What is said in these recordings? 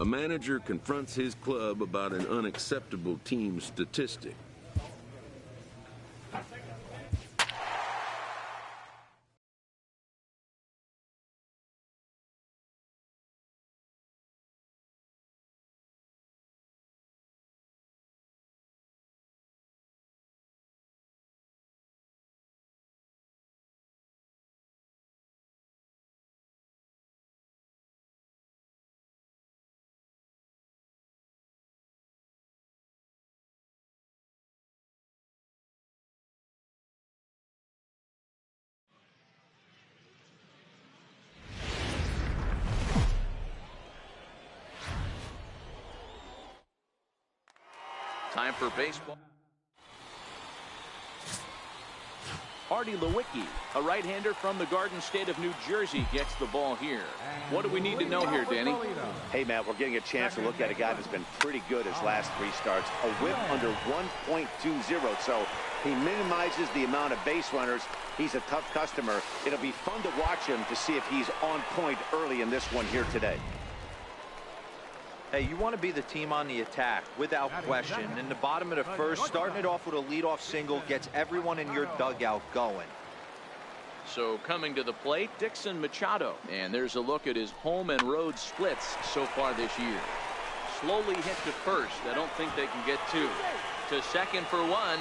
A manager confronts his club about an unacceptable team statistic. Time for baseball. Artie Lewicki, a right-hander from the Garden State of New Jersey, gets the ball here. What do we need to know here, Danny? Hey, Matt, we're getting a chance to look at a guy that's been pretty good his last 3 starts. A whip under 1.20, so he minimizes the amount of base runners. He's a tough customer. It'll be fun to watch him to see if he's on point early in this one here today. Hey, you want to be the team on the attack, without question. In the bottom of the first, starting it off with a leadoff single gets everyone in your dugout going. So coming to the plate, Dixon Machado. And there's a look at his home and road splits so far this year. Slowly hit to first. I don't think they can get 2. To second for 1.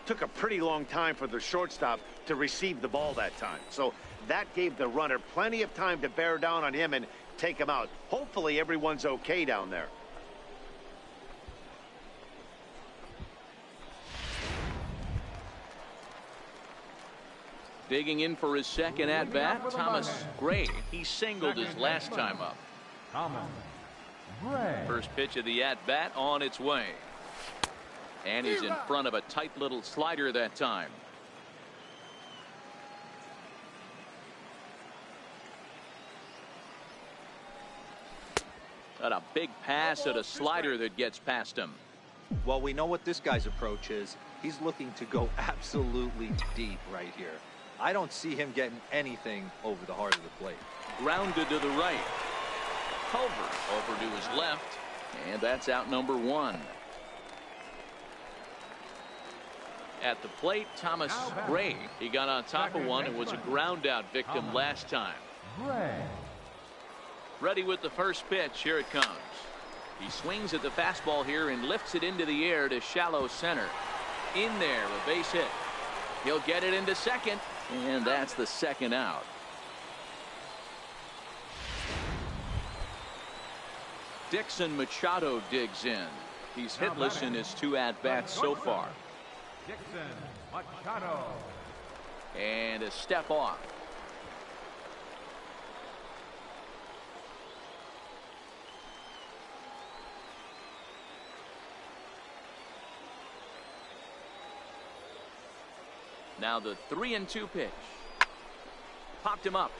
Took a pretty long time for the shortstop to receive the ball that time. So that gave the runner plenty of time to bear down on him and take him out. Hopefully everyone's okay down there. Digging in for his second at-bat, Thomas Gray. He singled his last time up. First pitch of the at-bat on its way. And he's in front of a tight little slider that time. Got a big pass at a slider that gets past him. Well, we know what this guy's approach is. He's looking to go absolutely deep right here. I don't see him getting anything over the heart of the plate. Grounded to the right. Culver over to his left. And that's out number 1. At the plate, Thomas Gray. He got on top of one and was a ground out victim last time. Ready with the first pitch. Here it comes. He swings at the fastball here and lifts it into the air to shallow center. In there, a base hit. He'll get it into second, and that's the second out. Dixon Machado digs in. He's hitless in his 2 at-bats so far. Dixon Machado. And a step off. Now the 3-2 pitch. Popped him up.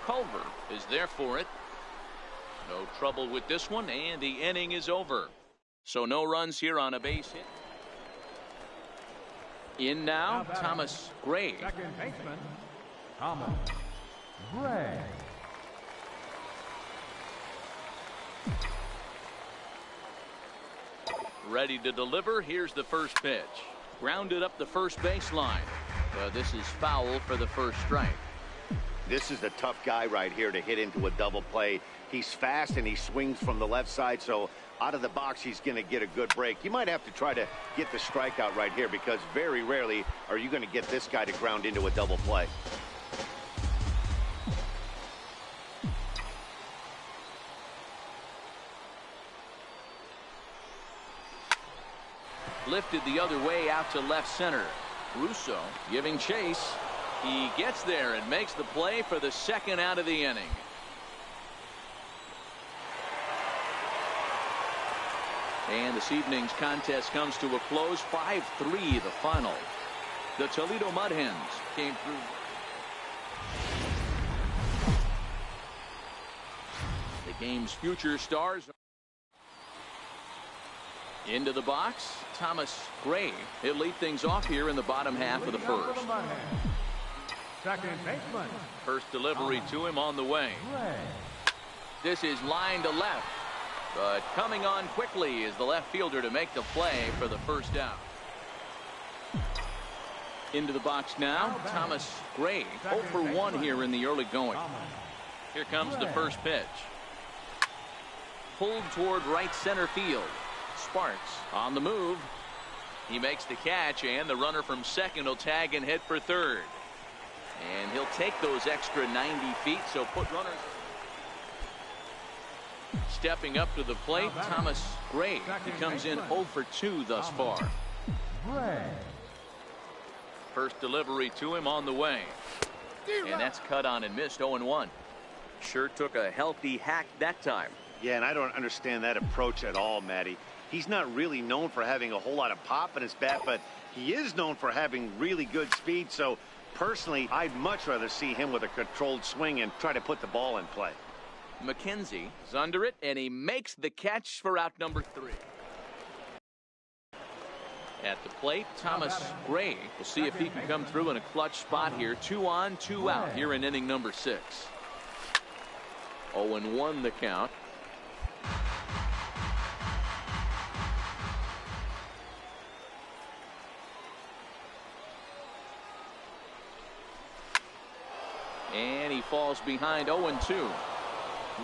Culver is there for it. No trouble with this one, and the inning is over. So no runs here on a base hit. In now, Thomas Gray. Second baseman, Thomas Gray. Ready to deliver. Here's the first pitch. Grounded up the first baseline. This is foul for the first strike. This is a tough guy right here to hit into a double play. He's fast and he swings from the left side, so out of the box he's going to get a good break. You might have to try to get the strikeout right here because very rarely are you going to get this guy to ground into a double play. Lifted the other way out to left center. Russo giving chase. He gets there and makes the play for the second out of the inning. And this evening's contest comes to a close. 5-3 the final. The Toledo Mud Hens came through. The game's future stars. Into the box, Thomas Gray. He'll lead things off here in the bottom half of the first. Second baseman. First delivery to him on the way. This is line to left, but coming on quickly is the left fielder to make the play for the first out. Into the box now, Thomas Gray, 0 for 1 here in the early going. Here comes the first pitch. Pulled toward right center field. Sparks on the move. He makes the catch, and the runner from second will tag and hit for third. And he'll take those extra 90 feet, so put runners. Stepping up to the plate, Thomas Gray. He comes in 0 for 2 thus far. First delivery to him on the way. And that's cut on and missed. 0-1. Sure took a healthy hack that time. Yeah, and I don't understand that approach at all, Matty. He's not really known for having a whole lot of pop in his bat, but he is known for having really good speed. So personally, I'd much rather see him with a controlled swing and try to put the ball in play. McKenzie is under it, and he makes the catch for out number 3. At the plate, Thomas Gray. We'll see if he can come through in a clutch spot here. 2 on, 2 out here in inning number 6. 0-1 the count. And he falls behind. 0-2.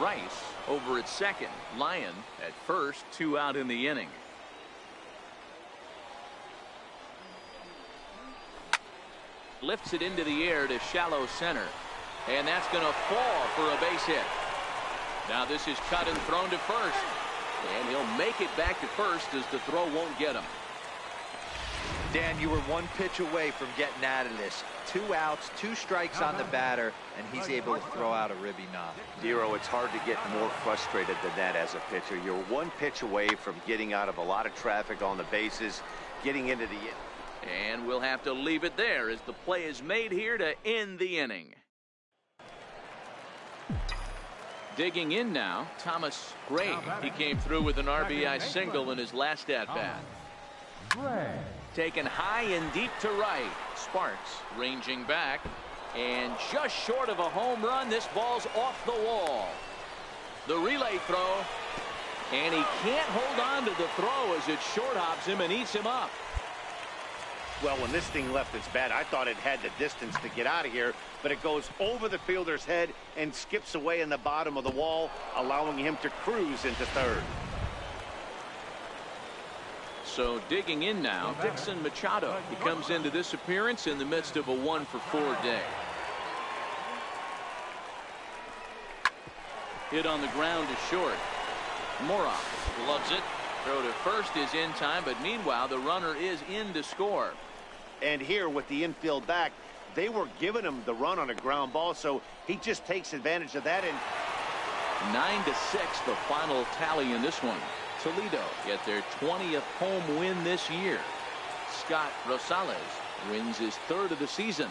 Rice over at second. Lyon at first. 2 out in the inning. Lifts it into the air to shallow center. And that's going to fall for a base hit. Now this is cut and thrown to first. And he'll make it back to first as the throw won't get him. Dan, you were 1 pitch away from getting out of this. 2 outs, 2 strikes on the batter, and he's able to throw out a ribby knob. Dero, it's hard to get more frustrated than that as a pitcher. You're 1 pitch away from getting out of a lot of traffic on the bases, getting into the... And we'll have to leave it there as the play is made here to end the inning. Digging in now, Thomas Gray. He came through with an RBI single in his last at-bat. Taken high and deep to right. Sparks ranging back. And just short of a home run, this ball's off the wall. The relay throw. And he can't hold on to the throw as it short hops him and eats him up. Well, when this thing left its bat, I thought it had the distance to get out of here, but it goes over the fielder's head and skips away in the bottom of the wall, allowing him to cruise into third. So digging in now, Dixon Machado. He comes into this appearance in the midst of a 1 for 4 day. Hit on the ground is short. Mora gloves it. Throw to first is in time, but meanwhile the runner is in to score. And here with the infield back, they were giving him the run on a ground ball, so he just takes advantage of that. And 9-6 the final tally in this one. Toledo get their 20th home win this year. Scott Rosales wins his 3rd of the season.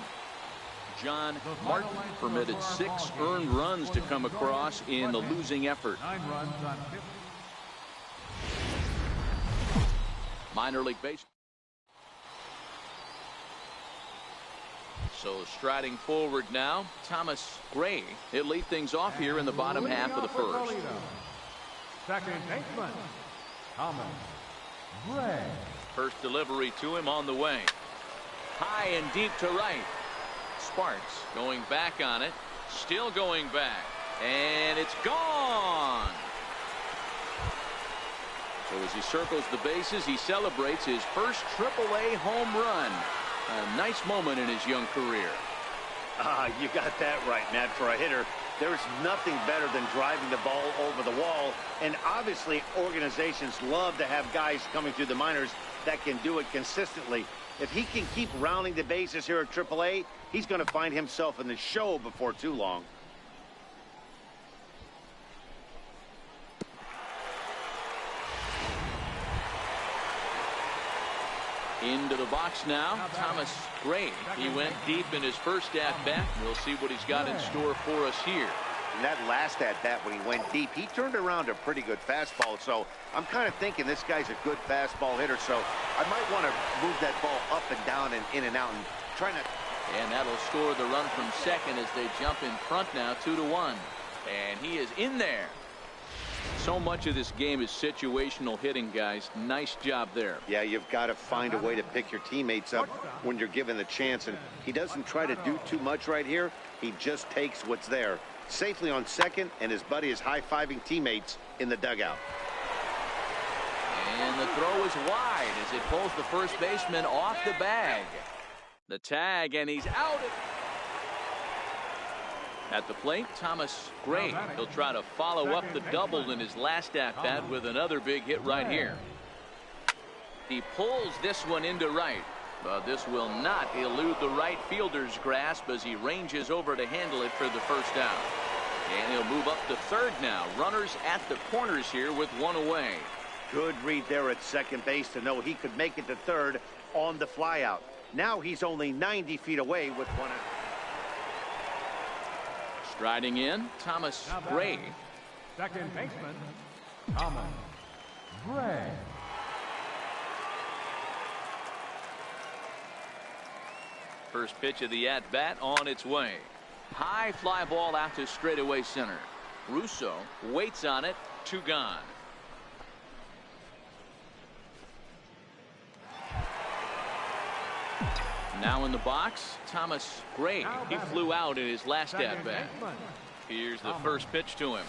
John Martin permitted 6 earned runs to come across in the losing effort. 9 runs on 50. Minor league baseball. So striding forward now, Thomas Gray. He'll lead things off here in the bottom half of the first. Second baseman, Thomas Gray. First delivery to him on the way. High and deep to right. Sparks going back on it. Still going back. And it's gone. So as he circles the bases, he celebrates his first AAA home run. A nice moment in his young career. You got that right, Matt. For a hitter, there's nothing better than driving the ball over the wall. And obviously, organizations love to have guys coming through the minors that can do it consistently. If he can keep rounding the bases here at AAA, he's going to find himself in the show before too long. Into the box now, Thomas Gray. He went deep in his first at-bat. We'll see what he's got in store for us here. In that last at-bat when he went deep, he turned around a pretty good fastball. So I'm kind of thinking this guy's a good fastball hitter. So I might want to move that ball up and down and in and out and try not. And that'll score the run from second as they jump in front now, 2-1. And he is in there. So much of this game is situational hitting, guys. Nice job there. Yeah, you've got to find a way to pick your teammates up when you're given the chance, and he doesn't try to do too much right here. He just takes what's there. Safely on second, and his buddy is high-fiving teammates in the dugout. And the throw is wide as it pulls the first baseman off the bag. The tag, and he's out. At the plate, Thomas Gray. He'll try to follow up the double in his last at-bat with another big hit right here. He pulls this one into right, but this will not elude the right fielder's grasp as he ranges over to handle it for the first out. And he'll move up to third now. Runners at the corners here with one away. Good read there at second base to know he could make it to third on the flyout. Now he's only 90 feet away with one out. Striding in, Thomas Gray. Second baseman, Thomas Gray. First pitch of the at-bat on its way. High fly ball out to straightaway center. Russo waits on it. 2 gone. Now in the box, Thomas Gray. He flew out in his last at-bat. Here's the first pitch to him.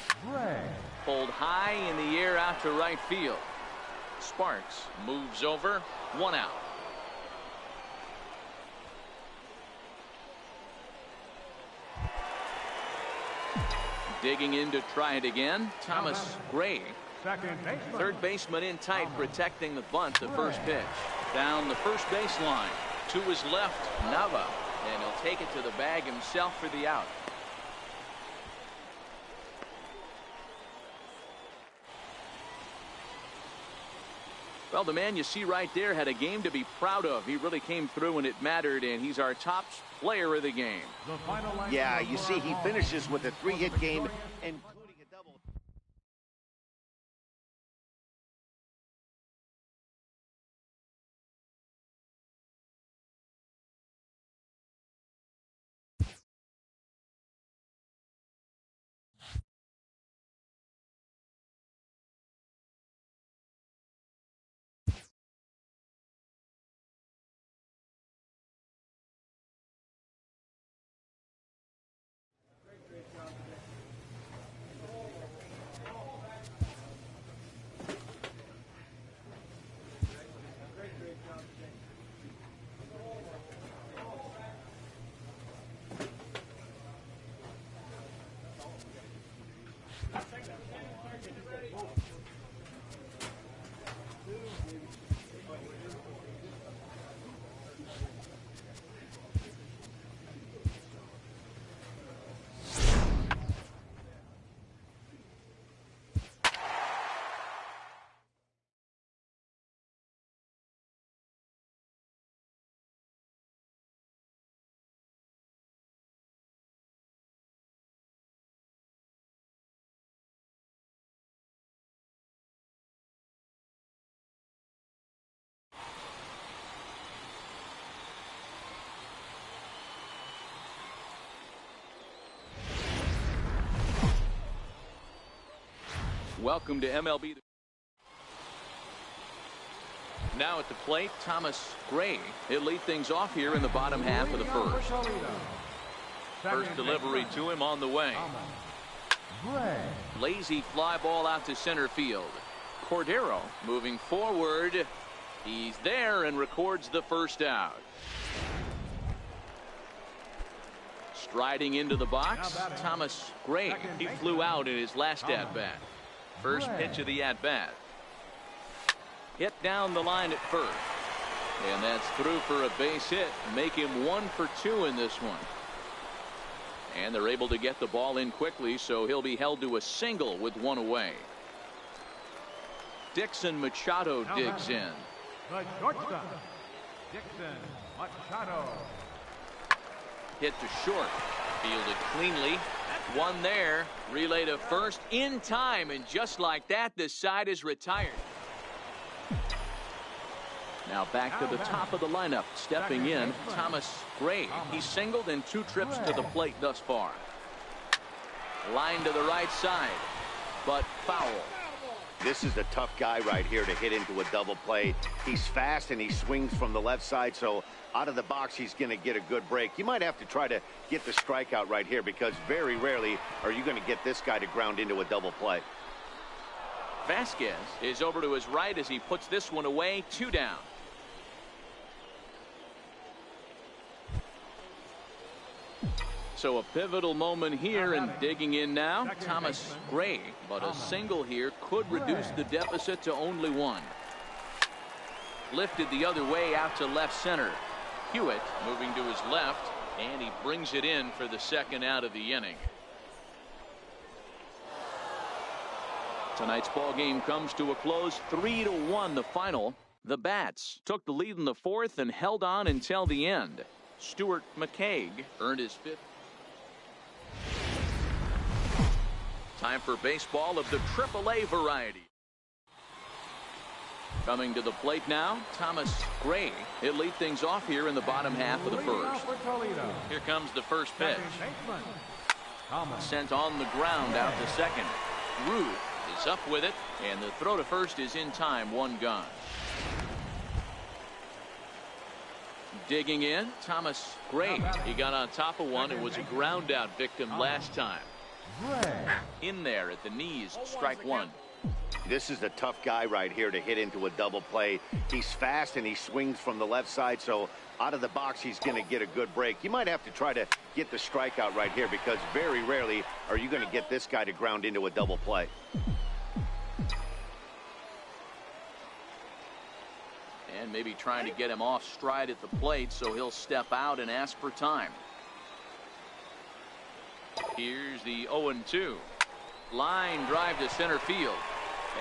Pulled high in the air out to right field. Sparks moves over. 1 out. Digging in to try it again, Thomas Gray. Third baseman in tight, protecting the bunt. The first pitch down the first baseline. To his left, Nava, and he'll take it to the bag himself for the out. Well, the man you see right there had a game to be proud of. He really came through when it mattered, and he's our top player of the game. Yeah, you see, he finishes with a 3-hit game, including a double. Welcome to MLB. Now at the plate, Thomas Gray. He'll lead things off here in the bottom half of the first. First delivery to him on the way. Lazy fly ball out to center field. Cordero moving forward. He's there and records the first out. Striding into the box, Thomas Gray. He flew out in his last at-bat. First pitch of the at-bat. Hit down the line at first. And that's through for a base hit. Make him 1 for 2 in this one. And they're able to get the ball in quickly, so he'll be held to a single with 1 away. Dixon Machado digs in. The shortstop, Dixon Machado. Hit to short. Fielded cleanly. 1 there. Relay to first in time, and just like that, the side is retired. Now back to the top of the lineup. Stepping in, Thomas Gray. He's singled in 2 trips to the plate thus far. Line to the right side, but foul. This is a tough guy right here to hit into a double play. He's fast and he swings from the left side, so out of the box he's going to get a good break. You might have to try to get the strikeout right here because very rarely are you going to get this guy to ground into a double play. Vasquez is over to his right as he puts this one away. 2 down. So a pivotal moment here, and digging in now, Thomas Gray. But a single here could reduce the deficit to only 1. Lifted the other way out to left center. Hewitt moving to his left, and he brings it in for the second out of the inning. Tonight's ball game comes to a close, 3-1 the final. The Bats took the lead in the 4th and held on until the end. Stuart McCaig earned his 5th. Time for baseball of the AAA variety. Coming to the plate now, Thomas Gray. He'll lead things off here in the bottom half of the 1st. Here comes the first pitch. Sent on the ground out to second. Ruth is up with it, and the throw to first is in time. 1 gone. Digging in, Thomas Gray. He got on top of one. It was a ground out victim last time. In there at the knees, strike 1. This is a tough guy right here to hit into a double play. He's fast and he swings from the left side, so out of the box he's going to get a good break. You might have to try to get the strikeout right here because very rarely are you going to get this guy to ground into a double play. And maybe trying to get him off stride at the plate, so he'll step out and ask for time. Here's the 0-2. Line drive to center field.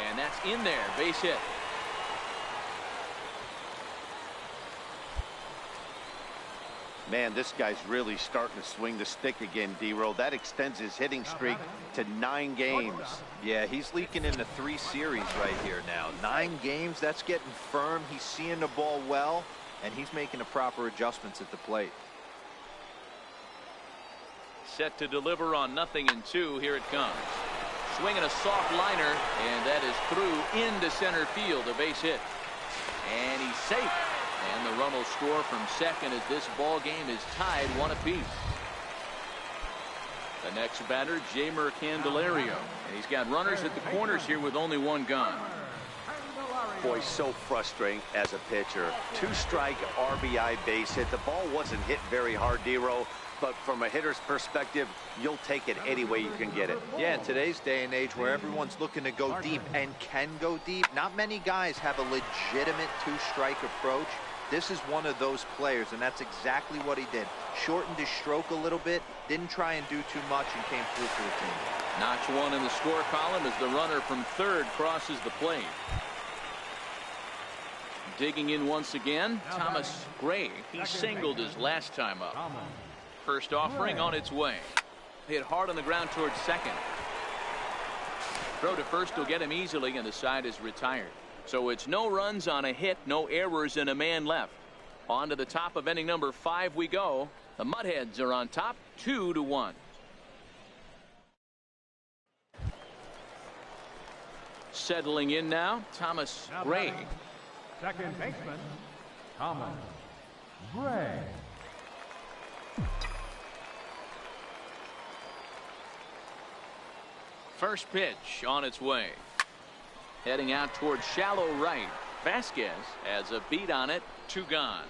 And that's in there. Base hit. Man, this guy's really starting to swing the stick again, D-Roll. That extends his hitting streak to 9 games. Yeah, he's leaking into 3 series right here now. 9 games, that's getting firm. He's seeing the ball well, and he's making the proper adjustments at the plate. Set to deliver on 0-2. Here it comes. Swinging a soft liner, and that is through into center field. A base hit. And he's safe. And the run will score from second as this ball game is tied 1 apiece. The next batter, Jamer Candelario. And he's got runners at the corners here with only 1 gone. Boy, so frustrating as a pitcher. 2-strike RBI base hit. The ball wasn't hit very hard, D-Roll. But from a hitter's perspective, you'll take it any way you can get it. Yeah, in today's day and age where everyone's looking to go deep and can go deep, not many guys have a legitimate 2-strike approach. This is one of those players, and that's exactly what he did. Shortened his stroke a little bit, didn't try and do too much, and came through for the team. Notch 1 in the score column as the runner from third crosses the plate. Digging in once again, Thomas Gray. He singled his last time up. First offering on its way. Hit hard on the ground towards second. Throw to first will get him easily, and the side is retired. So it's no runs on a hit, no errors, and a man left. On to the top of inning number 5 we go. The Mudheads are on top, 2-1. Settling in now, Thomas Gray. Second baseman, Thomas Gray. First pitch on its way. Heading out towards shallow right. Vasquez has a beat on it. 2 gone.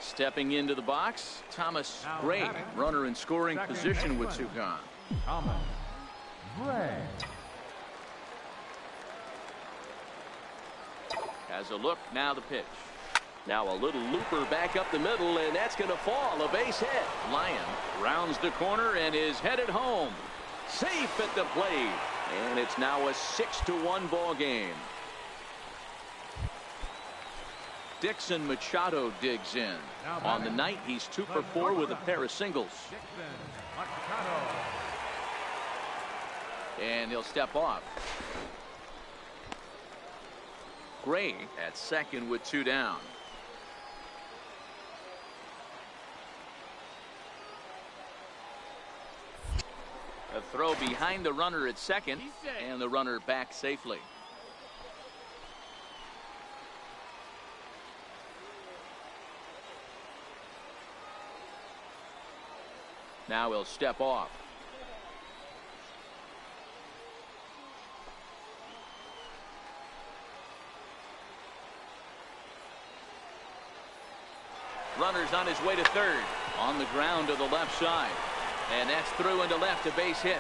Stepping into the box, Thomas Gray, runner in scoring position with 2 gone. Thomas Gray. Has a look, now the pitch. Now a little looper back up the middle, and that's going to fall. A base hit. Lyon rounds the corner and is headed home. Safe at the plate. And it's now a 6-1 ball game. Dixon Machado digs in. On the night, he's 2 for 4 with a pair of singles. And he'll step off. Gray at second with 2 down. Throw behind the runner at second, and the runner back safely. Now he'll step off. Runner's on his way to third. On the ground to the left side. And that's through into left, a base hit.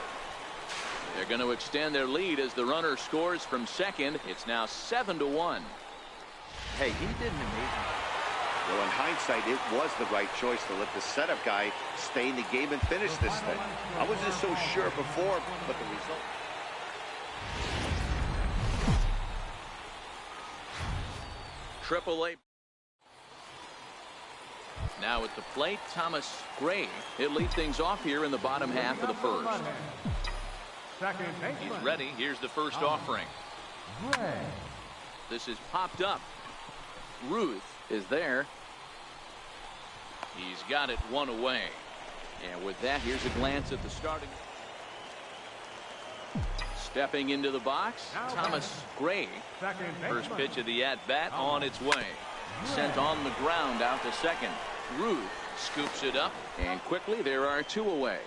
They're going to extend their lead as the runner scores from second. It's now 7-1. Hey, he did an amazing. Well, in hindsight, it was the right choice to let the setup guy stay in the game and finish this thing. I wasn't so sure before, but the result. AAA. Now at the plate, Thomas Gray. He'll lead things off here in the bottom half of the first. He's ready. Here's the first offering. This is popped up. Ruth is there. He's got it one away. And with that, here's a glance at the starting. Stepping into the box, Thomas Gray. First pitch of the at-bat on its way. Sent on the ground out to second. Ruth scoops it up, and quickly there are two away.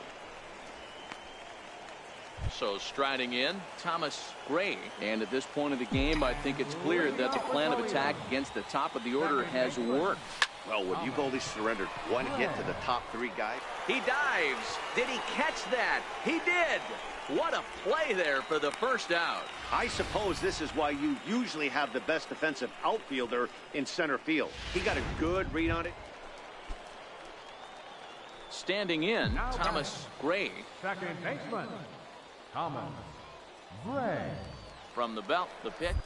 So striding in, Thomas Gray. And at this point of the game, I think it's clear that the plan of attack against the top of the order has worked. Well, when you've only surrendered one hit to the top three guys. He dives. Did he catch that? He did. What a play there for the first out. I suppose this is why you usually have the best defensive outfielder in center field. He got a good read on it. Standing in, Thomas Gray. Second baseman, Thomas Gray. From the belt, the pitch.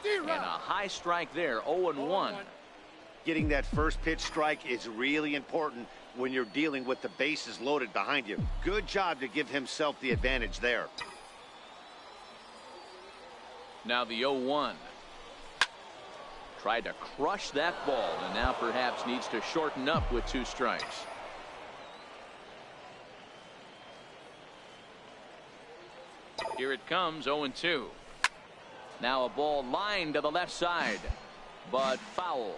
And a high strike there, 0-1. Getting that first pitch strike is really important when you're dealing with the bases loaded behind you. Good job to give himself the advantage there. Now the 0-1. Tried to crush that ball, and now perhaps needs to shorten up with two strikes. Here it comes, 0-2. Now a ball lined to the left side, but foul.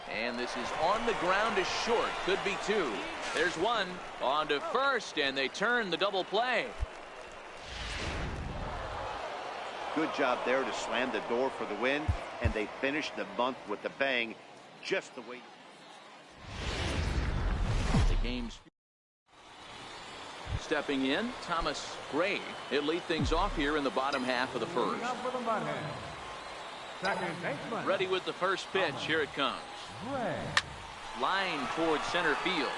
And this is on the ground to short. Could be two. There's one. On to first, and they turn the double play. Good job there to slam the door for the win, and they finished the month with a bang, just the way. The game's stepping in, Thomas Gray. He'll lead things off here in the bottom half of the first. Ready with the first pitch. Here it comes. Line towards center field.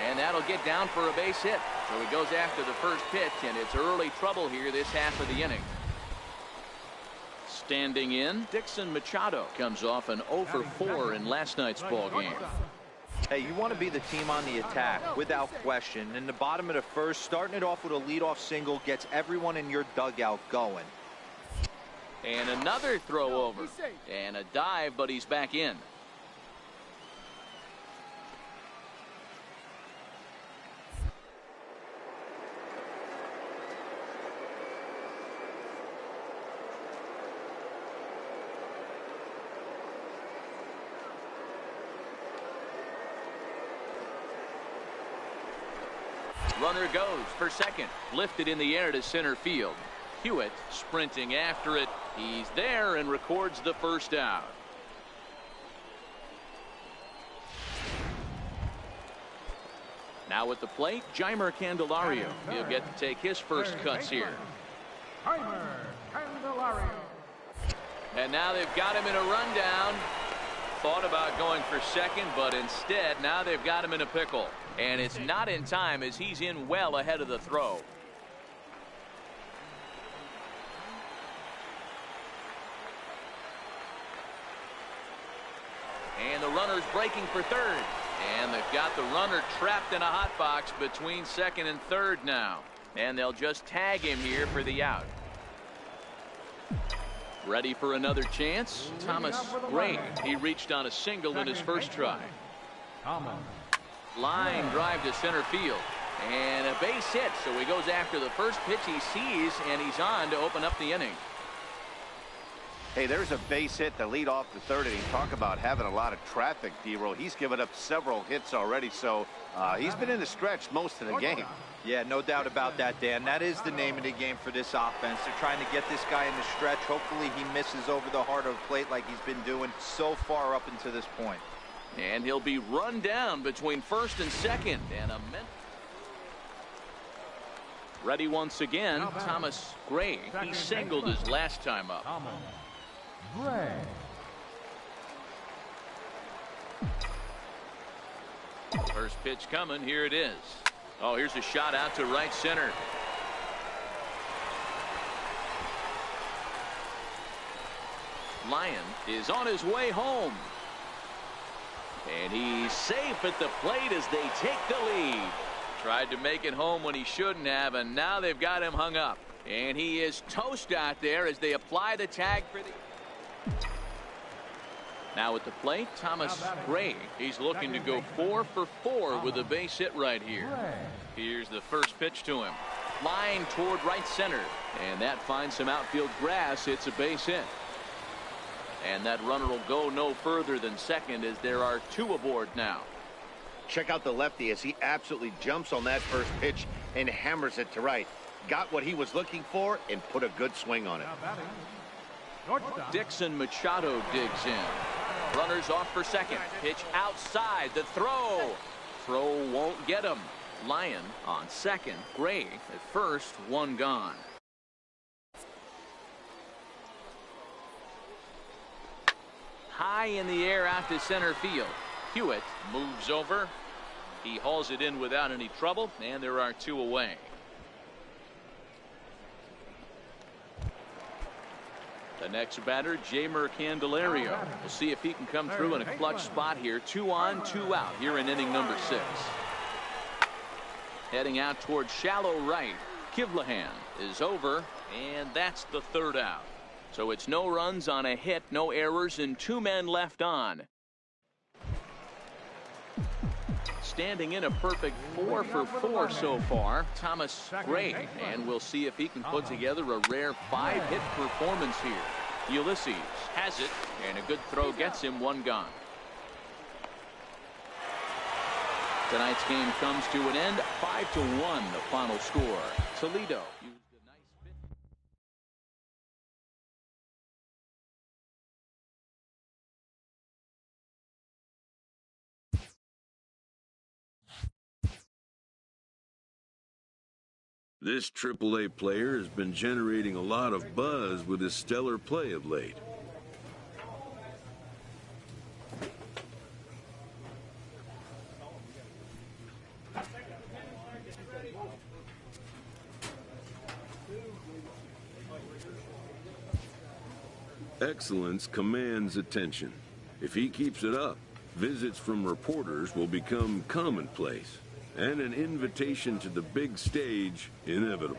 And that'll get down for a base hit. So he goes after the first pitch, and it's early trouble here this half of the inning. Standing in, Dixon Machado comes off an 0 for 4 in last night's ball game. Hey, you want to be the team on the attack, without question. In the bottom of the first, starting it off with a leadoff single gets everyone in your dugout going. And another throw over. And a dive, but he's back in. Runner goes for second. Lifted in the air to center field. Hewitt sprinting after it. He's there and records the first out. Now at the plate, Jeimer Candelario. He'll get to take his first cuts here. And now they've got him in a rundown. Thought about going for second, but instead now they've got him in a pickle. And it's not in time as he's in well ahead of the throw. And the runner's breaking for third. And they've got the runner trapped in a hot box between second and third now. And they'll just tag him here for the out. Ready for another chance. Thomas Gray. He reached on a single in his first try. Line drive to center field. And a base hit. So he goes after the first pitch he sees, and he's on to open up the inning. Hey, there's a base hit to lead off the third inning. Talk about having a lot of traffic, D-Roll. He's given up several hits already, so he's been in the stretch most of the game. Yeah, no doubt about that, Dan. That is the name of the game for this offense. They're trying to get this guy in the stretch. Hopefully he misses over the heart of the plate like he's been doing so far up until this point. And he'll be run down between first and second. And ready once again, Thomas Gray. He singled his last time up. Gray. First pitch coming. Here it is. Oh, here's a shot out to right center. Lyon is on his way home. And he's safe at the plate as they take the lead. Tried to make it home when he shouldn't have, and now they've got him hung up. And he is toast out there as they apply the tag for the... Now at the plate, Thomas Gray. He's looking to go 4 for 4 with a base hit right here. Here's the first pitch to him. Flying toward right center. And that finds some outfield grass. It's a base hit. And that runner will go no further than second as there are 2 aboard now. Check out the lefty as he absolutely jumps on that first pitch and hammers it to right. Got what he was looking for and put a good swing on it. Dixon Machado digs in. Runners off for second. Pitch outside. The throw. Throw won't get him. Lyon on second. Gray at first. 1 gone. High in the air out to center field. Hewitt moves over. He hauls it in without any trouble, and there are 2 away. The next batter, Jamer Candelario. We'll see if he can come through in a clutch spot here. 2 on, 2 out here in inning number 6. Heading out towards shallow right. Kivlahan is over, and that's the 3rd out. So it's no runs on a hit, no errors, and 2 men left on. Standing in a perfect 4 for 4 so far, Thomas Gray, and we'll see if he can put together a rare 5-hit performance here. Ulysses has it, and a good throw gets him 1 gone. Tonight's game comes to an end, 5-1 the final score. Toledo used a nice pitch. This AAA player has been generating a lot of buzz with his stellar play of late. Excellence commands attention. If he keeps it up, visits from reporters will become commonplace, and an invitation to the big stage inevitable.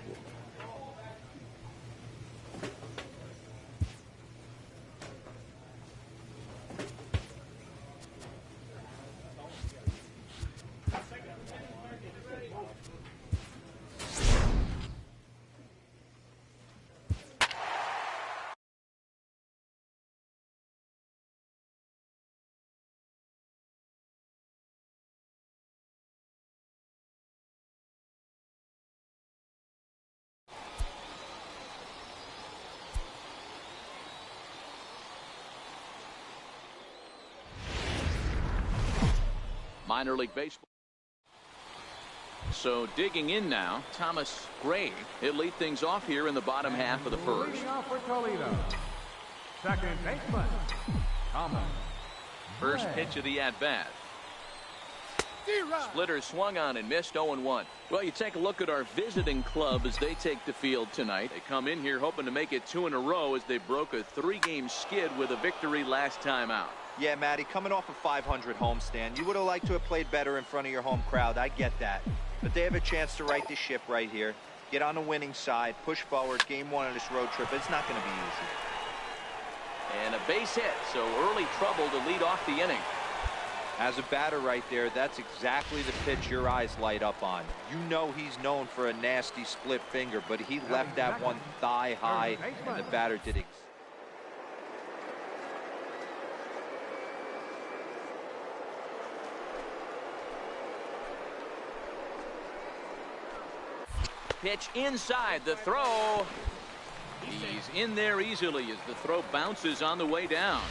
Minor League Baseball. So digging in now, Thomas Gray. He'll lead things off here in the bottom half of the first. Leading off for Toledo. Second baseman, Thomas First Gray. pitch of the at-bat. Splitter swung on and missed. 0-1. Well, you take a look at our visiting club as they take the field tonight. They come in here hoping to make it 2 in a row as they broke a 3-game skid with a victory last time out. Yeah, Matty, coming off a 500 homestand, you would have liked to have played better in front of your home crowd. I get that. But they have a chance to right the ship right here. get on the winning side, push forward. Game 1 of this road trip, it's not going to be easy. And a base hit, so early trouble to lead off the inning. As a batter right there, that's exactly the pitch your eyes light up on. You know he's known for a nasty split finger, but he left that one thigh high, and the batter did it. Pitch inside, the throw. He's in there easily as the throw bounces on the way down.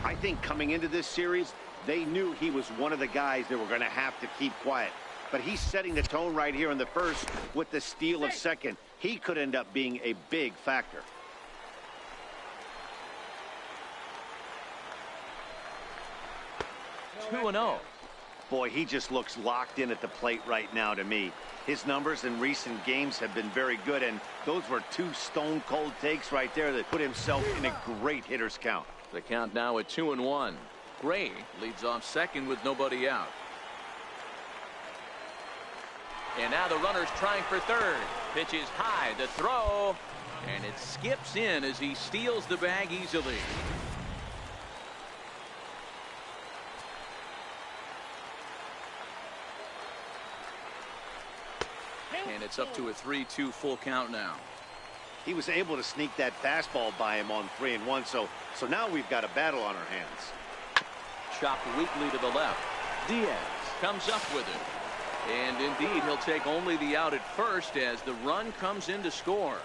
I think coming into this series, they knew he was one of the guys that were going to have to keep quiet. But he's setting the tone right here in the first with the steal of second. He could end up being a big factor. Two and 0. Boy, he just looks locked in at the plate right now to me. His numbers in recent games have been very good, and those were two stone-cold takes right there that put himself in a great hitter's count. The count now at 2-1. Gray leads off second with nobody out. And now the runner's trying for third. Pitch is high, the throw, and it skips in as he steals the bag easily. And it's up to a 3-2 full count now. He was able to sneak that fastball by him on 3-1, so now we've got a battle on our hands. Chopped weakly to the left. Diaz comes up with it. And indeed, he'll take only the out at first as the run comes in to score.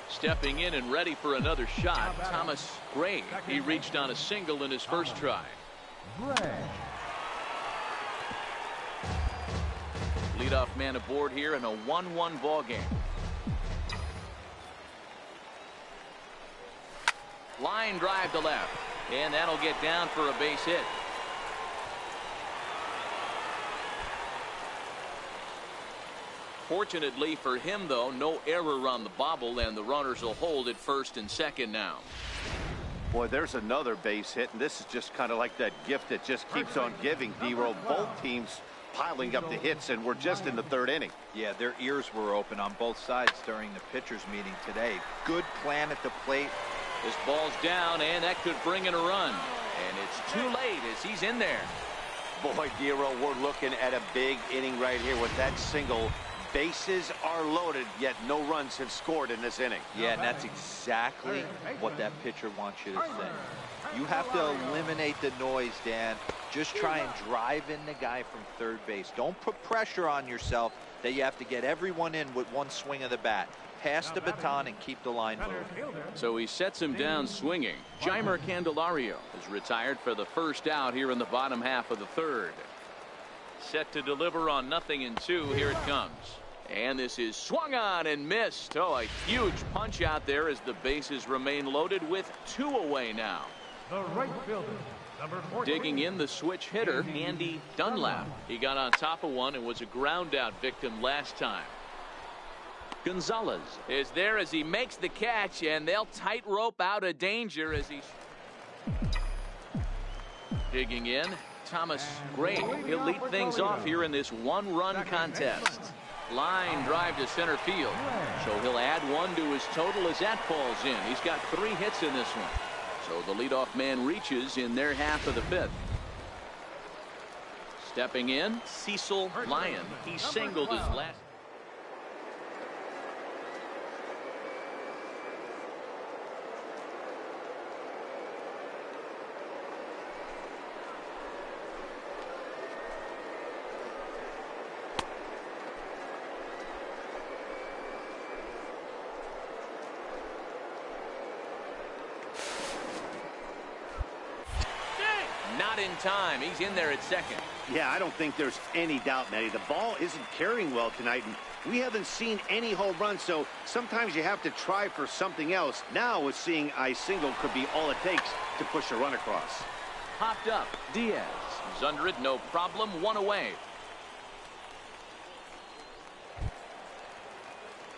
Stepping in and ready for another shot, Thomas Gray. He reached on a single in his first try. Leadoff man aboard here in a 1-1 ball game. Line drive to left, and that'll get down for a base hit. Fortunately for him, though, no error on the bobble, and the runners will hold at first and second now. Boy, there's another base hit, and this is just kind of like that gift that just keeps on giving, D-Roll. Both teams piling up the hits, and we're just in the third inning. Yeah, their ears were open on both sides during the pitchers meeting today. Good plan at the plate. This ball's down, and that could bring in a run. And it's too late as he's in there. Boy, Giro, we're looking at a big inning right here with that single. Bases are loaded, yet no runs have scored in this inning. Yeah, and that's exactly what that pitcher wants you to say. You have to eliminate the noise, Dan. Just try and drive in the guy from third base. Don't put pressure on yourself that you have to get everyone in with one swing of the bat. Pass the baton and keep the line moving. So he sets him down swinging. Jeimer Candelario is retired for the first out here in the bottom half of the third. Set to deliver on 0-2. Here it comes. And this is swung on and missed. Oh, a huge punch out there as the bases remain loaded with 2 away now. The right fielder, number 14. Digging in, the switch hitter, Andy Dunlap. He got on top of one and was a ground out victim last time. Gonzalez is there as he makes the catch, and they'll tightrope out of danger as he... Digging in, Thomas Gray. He'll lead things off here in this one-run contest. Line drive to center field. So he'll add 1 to his total as that falls in. He's got 3 hits in this one. So the leadoff man reaches in their half of the 5th. Stepping in, Cecil Lyon. He singled his last. Not in time. He's in there at second. Yeah, I don't think there's any doubt, Matty. The ball isn't carrying well tonight, and we haven't seen any home runs, so sometimes you have to try for something else. Now, with seeing I single could be all it takes to push a run across. Popped up. Diaz. He's under it, no problem. 1 away.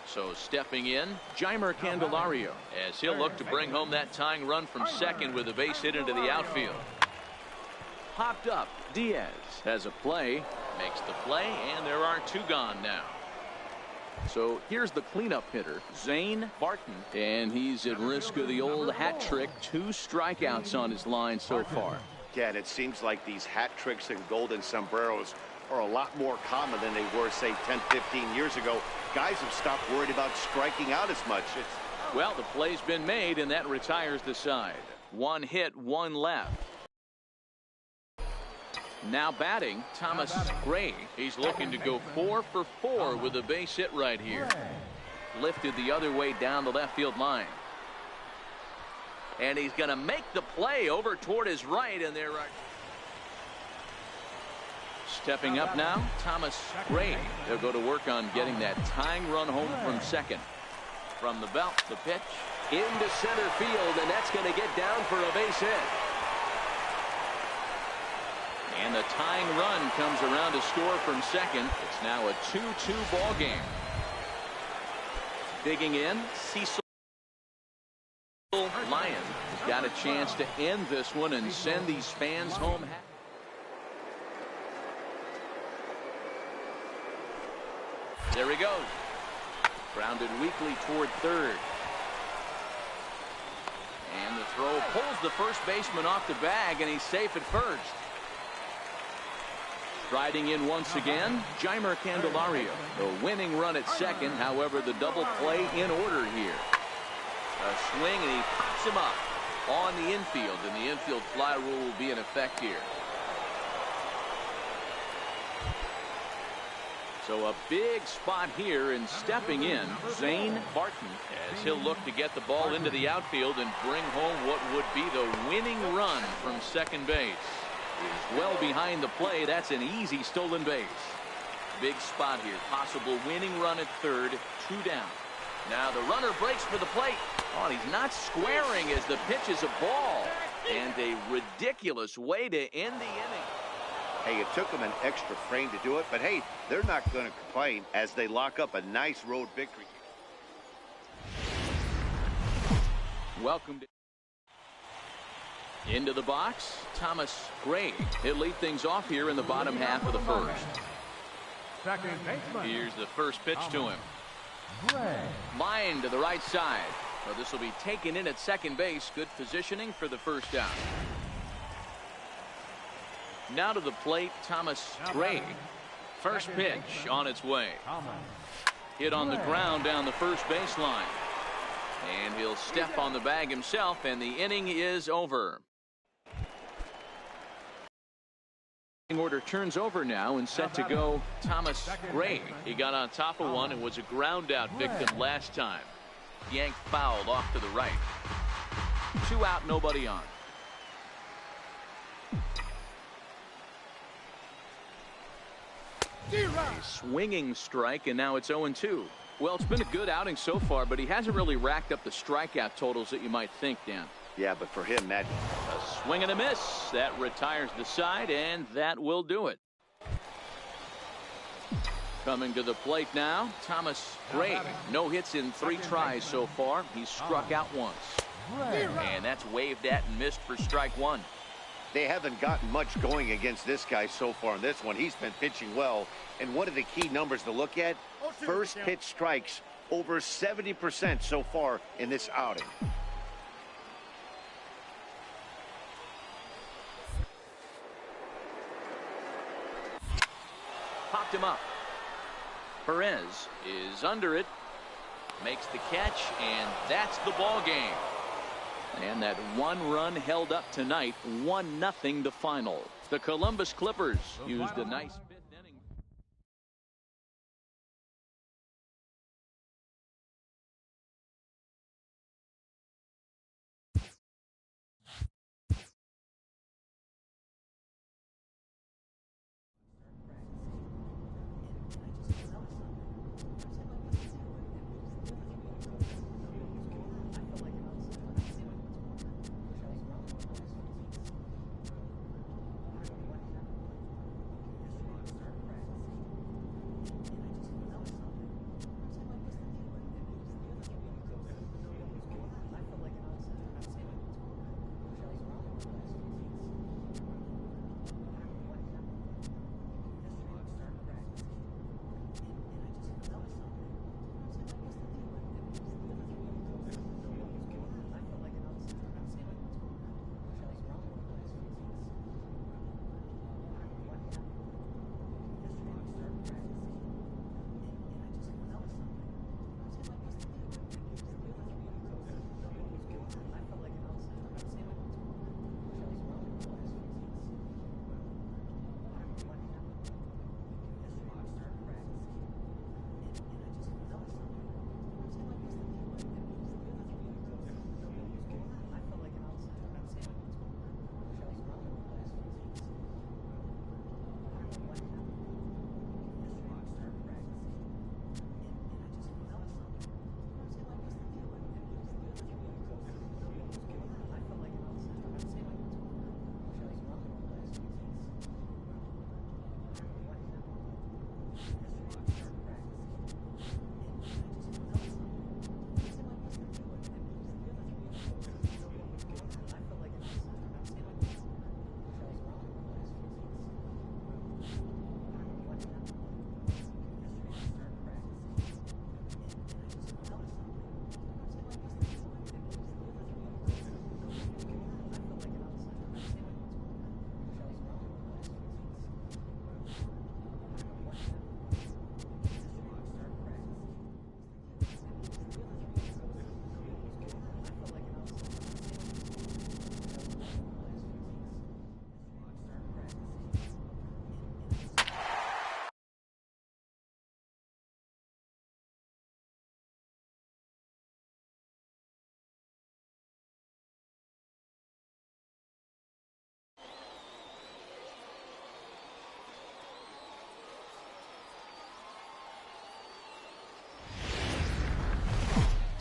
So stepping in, Jeimer Candelario, as he'll look to bring home that tying run from second with a base hit into the outfield. Popped up. Diaz has a play, makes the play, and there are 2 gone now. So here's the cleanup hitter, Zane Barton, and he's at risk of the old hat trick. 2 strikeouts on his line so far. Yeah, and it seems like these hat tricks and golden sombreros are a lot more common than they were, say, 10, 15 years ago. Guys have stopped worried about striking out as much. Well, the play's been made, and that retires the side. 1 hit, 1 left. Now batting, Thomas Gray. He's looking to go 4 for 4 with a base hit right here. Lifted the other way down the left field line. And he's going to make the play over toward his right, and they're right. Stepping up now, Thomas Gray. They'll go to work on getting that tying run home from second. From the belt, the pitch. Into center field, and that's going to get down for a base hit. And the tying run comes around to score from second. It's now a 2-2 ball game. Digging in, Cecil Lyon has got a chance to end this one and send these fans home. There he goes. Grounded weakly toward third. And the throw pulls the first baseman off the bag, and he's safe at first. Striding in once again, Jeimer Candelario. The winning run at second, however, the double play in order here. A swing, and he pops him up on the infield, and the infield fly rule will be in effect here. So a big spot here, and stepping in, Zane Barton, as he'll look to get the ball into the outfield and bring home what would be the winning run from second base. Is well behind the play. That's an easy stolen base. Big spot here. Possible winning run at third. 2 down. Now the runner breaks for the plate. Oh, he's not squaring as the pitch is a ball. And a ridiculous way to end the inning. Hey, it took them an extra frame to do it, but hey, they're not going to complain as they lock up a nice road victory. Welcome to into the box, Thomas Gray. He'll lead things off here in the bottom half of the first. Here's the first pitch to him. Line to the right side. So this will be taken in at second base. Good positioning for the first down. Now to the plate, Thomas Gray. First pitch on its way. Hit on the ground down the first baseline. And he'll step on the bag himself, and the inning is over. Order turns over now, and set to go Thomas Gray. He got on top of one and was a ground out victim last time. Yanked fouled off to the right. 2 out, nobody on. A swinging strike, and now it's 0-2. Well, it's been a good outing so far, but he hasn't really racked up the strikeout totals that you might think, Dan. Yeah, but for him, that... A swing and a miss. That retires the side, and that will do it. Coming to the plate now, Thomas Gray. No hits in 3 tries so far. He's struck out once. And that's waved at and missed for strike 1. They haven't gotten much going against this guy so far in this one. He's been pitching well. And one of the key numbers to look at, first pitch strikes, over 70% so far in this outing. Popped him up. Perez is under it. Makes the catch, and that's the ball game. And that 1 run held up tonight, 1-0 the final. The Columbus Clippers used a nice fifth inning.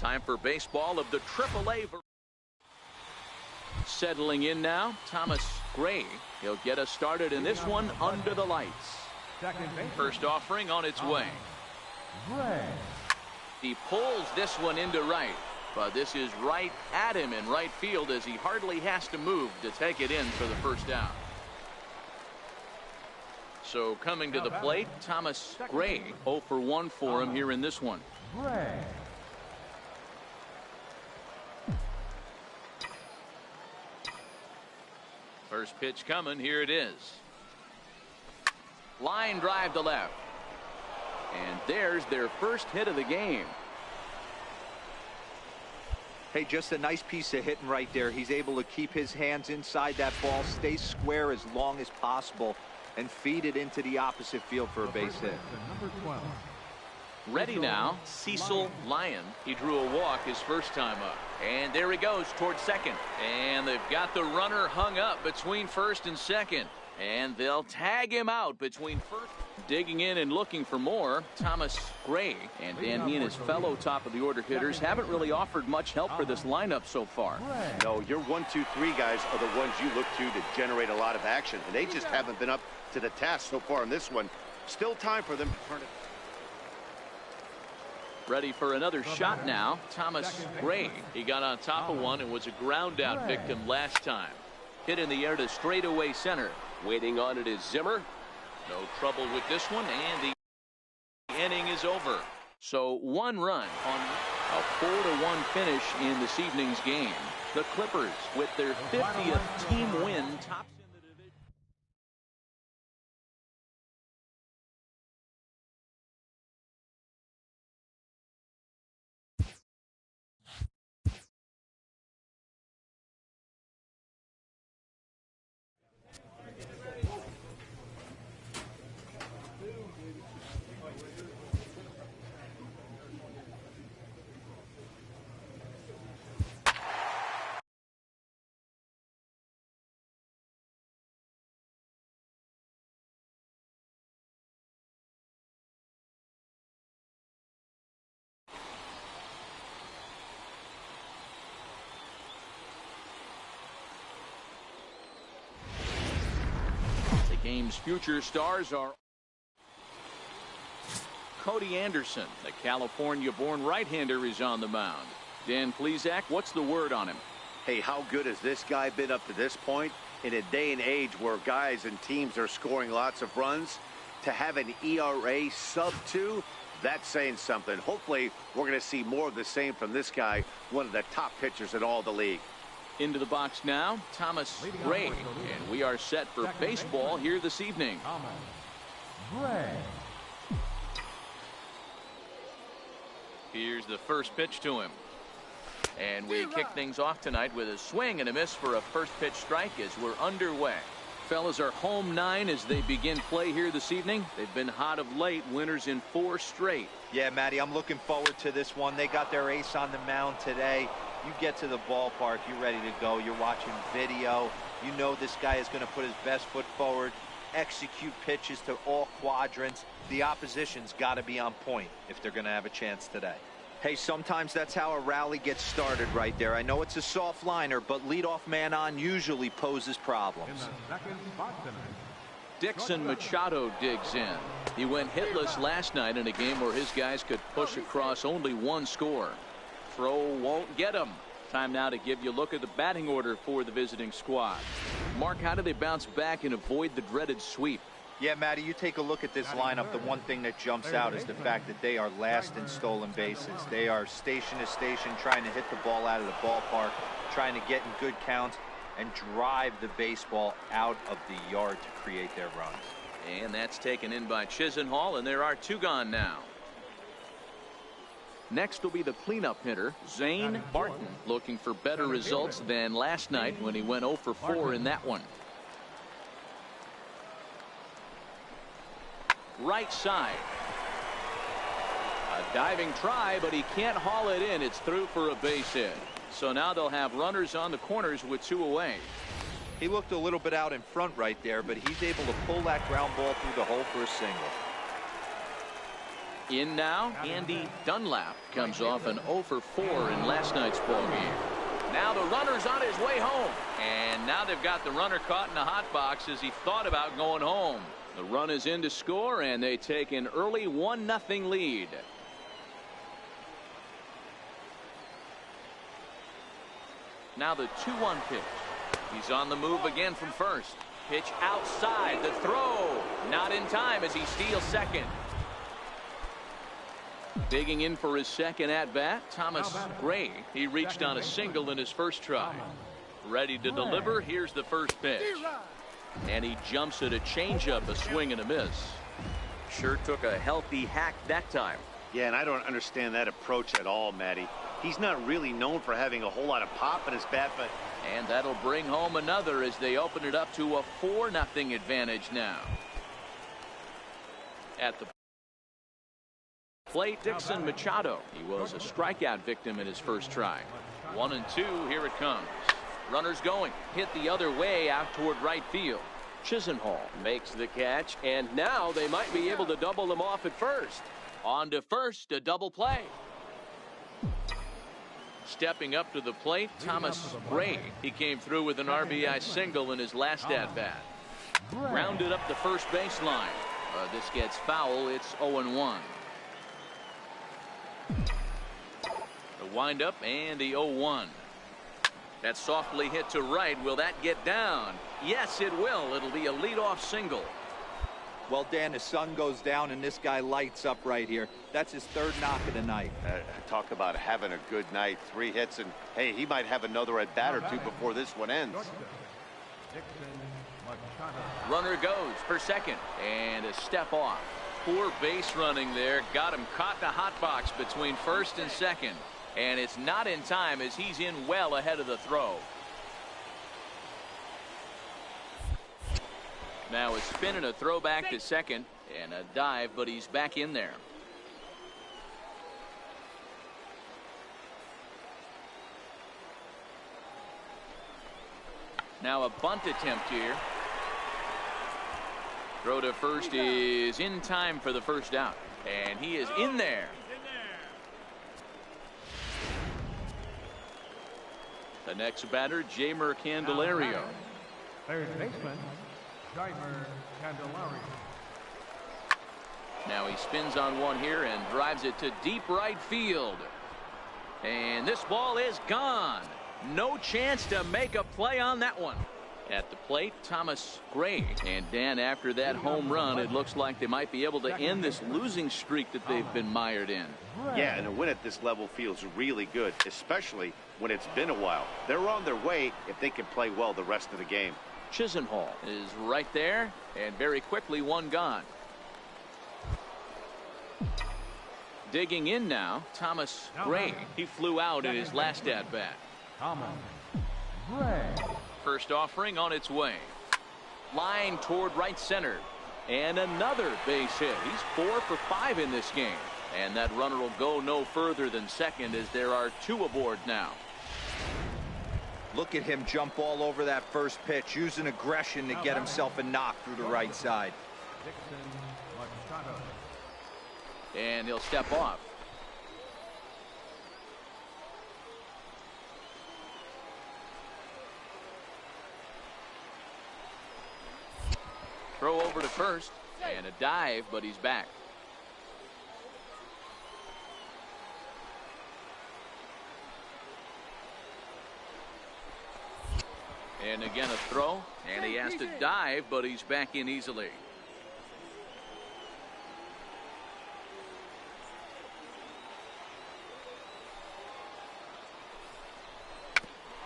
Time for baseball of the AAA. Settling in now, Thomas Gray. He'll get us started in this one under the lights. First offering on its way. He pulls this one into right, but this is right at him in right field as he hardly has to move to take it in for the first out. So coming to the plate, Thomas Gray. 0 for 1 for him here in this one. First pitch coming. Here it is. Line drive to left. And there's their first hit of the game. Hey, just a nice piece of hitting right there. He's able to keep his hands inside that ball, stay square as long as possible, and feed it into the opposite field for a base hit. Ready now, Cecil Lyon. He drew a walk his first time up. And there he goes towards second. And they've got the runner hung up between first and second. And they'll tag him out between first. Digging in and looking for more, Thomas Gray. And Dan, he and his fellow top of the order hitters haven't really offered much help for this lineup so far. No, your 1, 2, 3 guys are the ones you look to generate a lot of action. And they just haven't been up to the task so far in this one. Still time for them to turn it. Ready for another shot now, Thomas Gray. He got on top of one and was a ground out victim last time. Hit in the air to straightaway center. Waiting on it is Zimmer. No trouble with this one, and the inning is over. So 1 run on a 4-1 finish in this evening's game. The Clippers, with their 50th team win, tops in the division. Game's future stars are Cody Anderson, the California-born right-hander, is on the mound. Dan Plesac, what's the word on him? Hey, how good has this guy been up to this point? In a day and age where guys and teams are scoring lots of runs, to have an ERA sub-2, that's saying something. Hopefully, we're going to see more of the same from this guy, one of the top pitchers in all the league. Into the box now, Thomas Gray, and we are set for baseball here this evening. Here's the first pitch to him. And we kick things off tonight with a swing and a miss for a first pitch strike as we're underway. Fellas are home 9 as they begin play here this evening. They've been hot of late, winners in 4 straight. Yeah, Matty, I'm looking forward to this one. They got their ace on the mound today. You get to the ballpark, you're ready to go. You're watching video. You know this guy is going to put his best foot forward, execute pitches to all quadrants. The opposition's got to be on point if they're going to have a chance today. Hey, sometimes that's how a rally gets started right there. I know it's a soft liner, but leadoff man on usually poses problems. Dixon Machado digs in. He went hitless last night in a game where his guys could push across only 1 score. Throw won't get him. Time now to give you a look at the batting order for the visiting squad. Mark, how do they bounce back and avoid the dreaded sweep? Yeah, Matty, you take a look at this lineup. The one thing that jumps out is the fact that they are last in stolen bases. They are station to station trying to hit the ball out of the ballpark, trying to get in good counts and drive the baseball out of the yard to create their runs. And that's taken in by Chisenhall, and there are 2 gone now. Next will be the cleanup hitter, Zane Barton, looking for better results than last night when he went 0 for 4 in that one. Right side. A diving try, but he can't haul it in. It's through for a base hit. So now they'll have runners on the corners with 2 away. He looked a little bit out in front right there, but he's able to pull that ground ball through the hole for a single. In now, Andy Dunlap comes off an 0 for 4 in last night's ball game. Now the runner's on his way home. And now they've got the runner caught in the hot box as he thought about going home. The run is in to score, and they take an early 1-0 lead. Now the 2-1 pitch. He's on the move again from first. Pitch outside. The throw. Not in time as he steals second. Digging in for his second at-bat, Thomas Gray. He reached on a single in his first try. Ready to deliver. Here's the first pitch. And he jumps at a changeup, a swing and a miss. Sure took a healthy hack that time. Yeah, and I don't understand that approach at all, Matty. He's not really known for having a whole lot of pop in his bat, but... And that'll bring home another as they open it up to a 4-0 advantage now. At the plate, Dixon Machado. He was a strikeout victim in his first try. 1-2, here it comes. Runners going. Hit the other way out toward right field. Chisenhall Makes the catch, and now they might be able to double them off at first. on to first, a double play. Stepping up to the plate, Thomas Gray. He came through with an RBI single in his last at-bat. Grounded up the first baseline. This gets foul. It's 0-1. The windup and the 0-1. That's softly hit to right. Will that get down? Yes, it will. It'll be a leadoff single. Well, Dan, the sun goes down and this guy lights up right here. That's his third knock of the night. Talk about having a good night. 3 hits, and hey, he might have another at bat or two before this one ends. Runner goes for second, and a step off. Poor base running there. Got him caught in the hot box between first and second. And it's not in time as he's in well ahead of the throw. Now a spin and a throw back to second, and a dive, but he's back in there. Now a bunt attempt here. Throw to first is in time for the first out, and he is in there. The next batter, Jeimer Candelario. Third baseman, Jeimer Candelario. Now he spins on one here and drives it to deep right field. And this ball is gone. No chance to make a play on that one. At the plate, Thomas Gray. And Dan, after that home run, it looks like they might be able to end this losing streak that they've been mired in. Yeah, and a win at this level feels really good, especially when it's been a while. They're on their way if they can play well the rest of the game. Chisenhall is right there, and very quickly one gone. Digging in now, Thomas Gray. He flew out in his last at-bat. Thomas Gray. First offering on its way. Line toward right center. And another base hit. He's 4 for 5 in this game. And that runner will go no further than second as there are 2 aboard now. Look at him jump all over that first pitch, using aggression to get himself a knock through the right side. And he'll step off. Throw over to first, and a dive, but he's back. And again a throw, and he has to dive, but he's back in easily.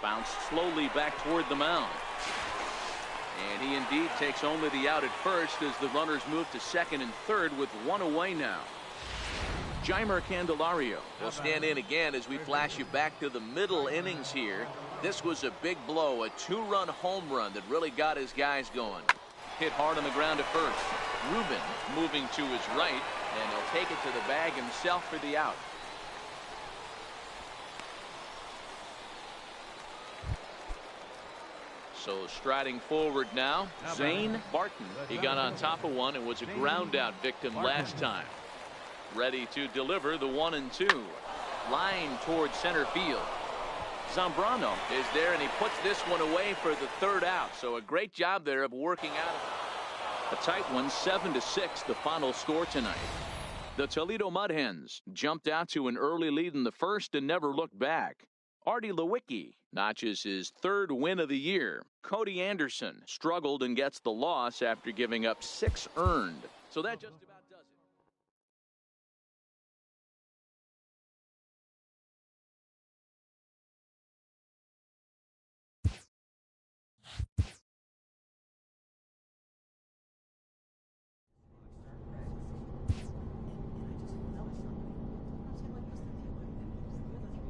Bounced slowly back toward the mound. And he indeed takes only the out at first as the runners move to second and third with 1 away now. Jeimer Candelario will stand in again as we flash you back to the middle innings here. This was a big blow, a 2-run home run that really got his guys going. Hit hard on the ground at first. Rubin moving to his right, and he'll take it to the bag himself for the out. So striding forward now, Zane Barton. He got on top of one and was a ground out victim last time. ready to deliver the 1-2. Line towards center field. Zambrano is there, and he puts this one away for the third out. So a great job there of working out of it. A tight one, 7-6, the final score tonight. The Toledo Mud Hens jumped out to an early lead in the first and never looked back. Artie Lewicki notches his third win of the year. Cody Anderson struggled and gets the loss after giving up 6 earned. So that just about does it.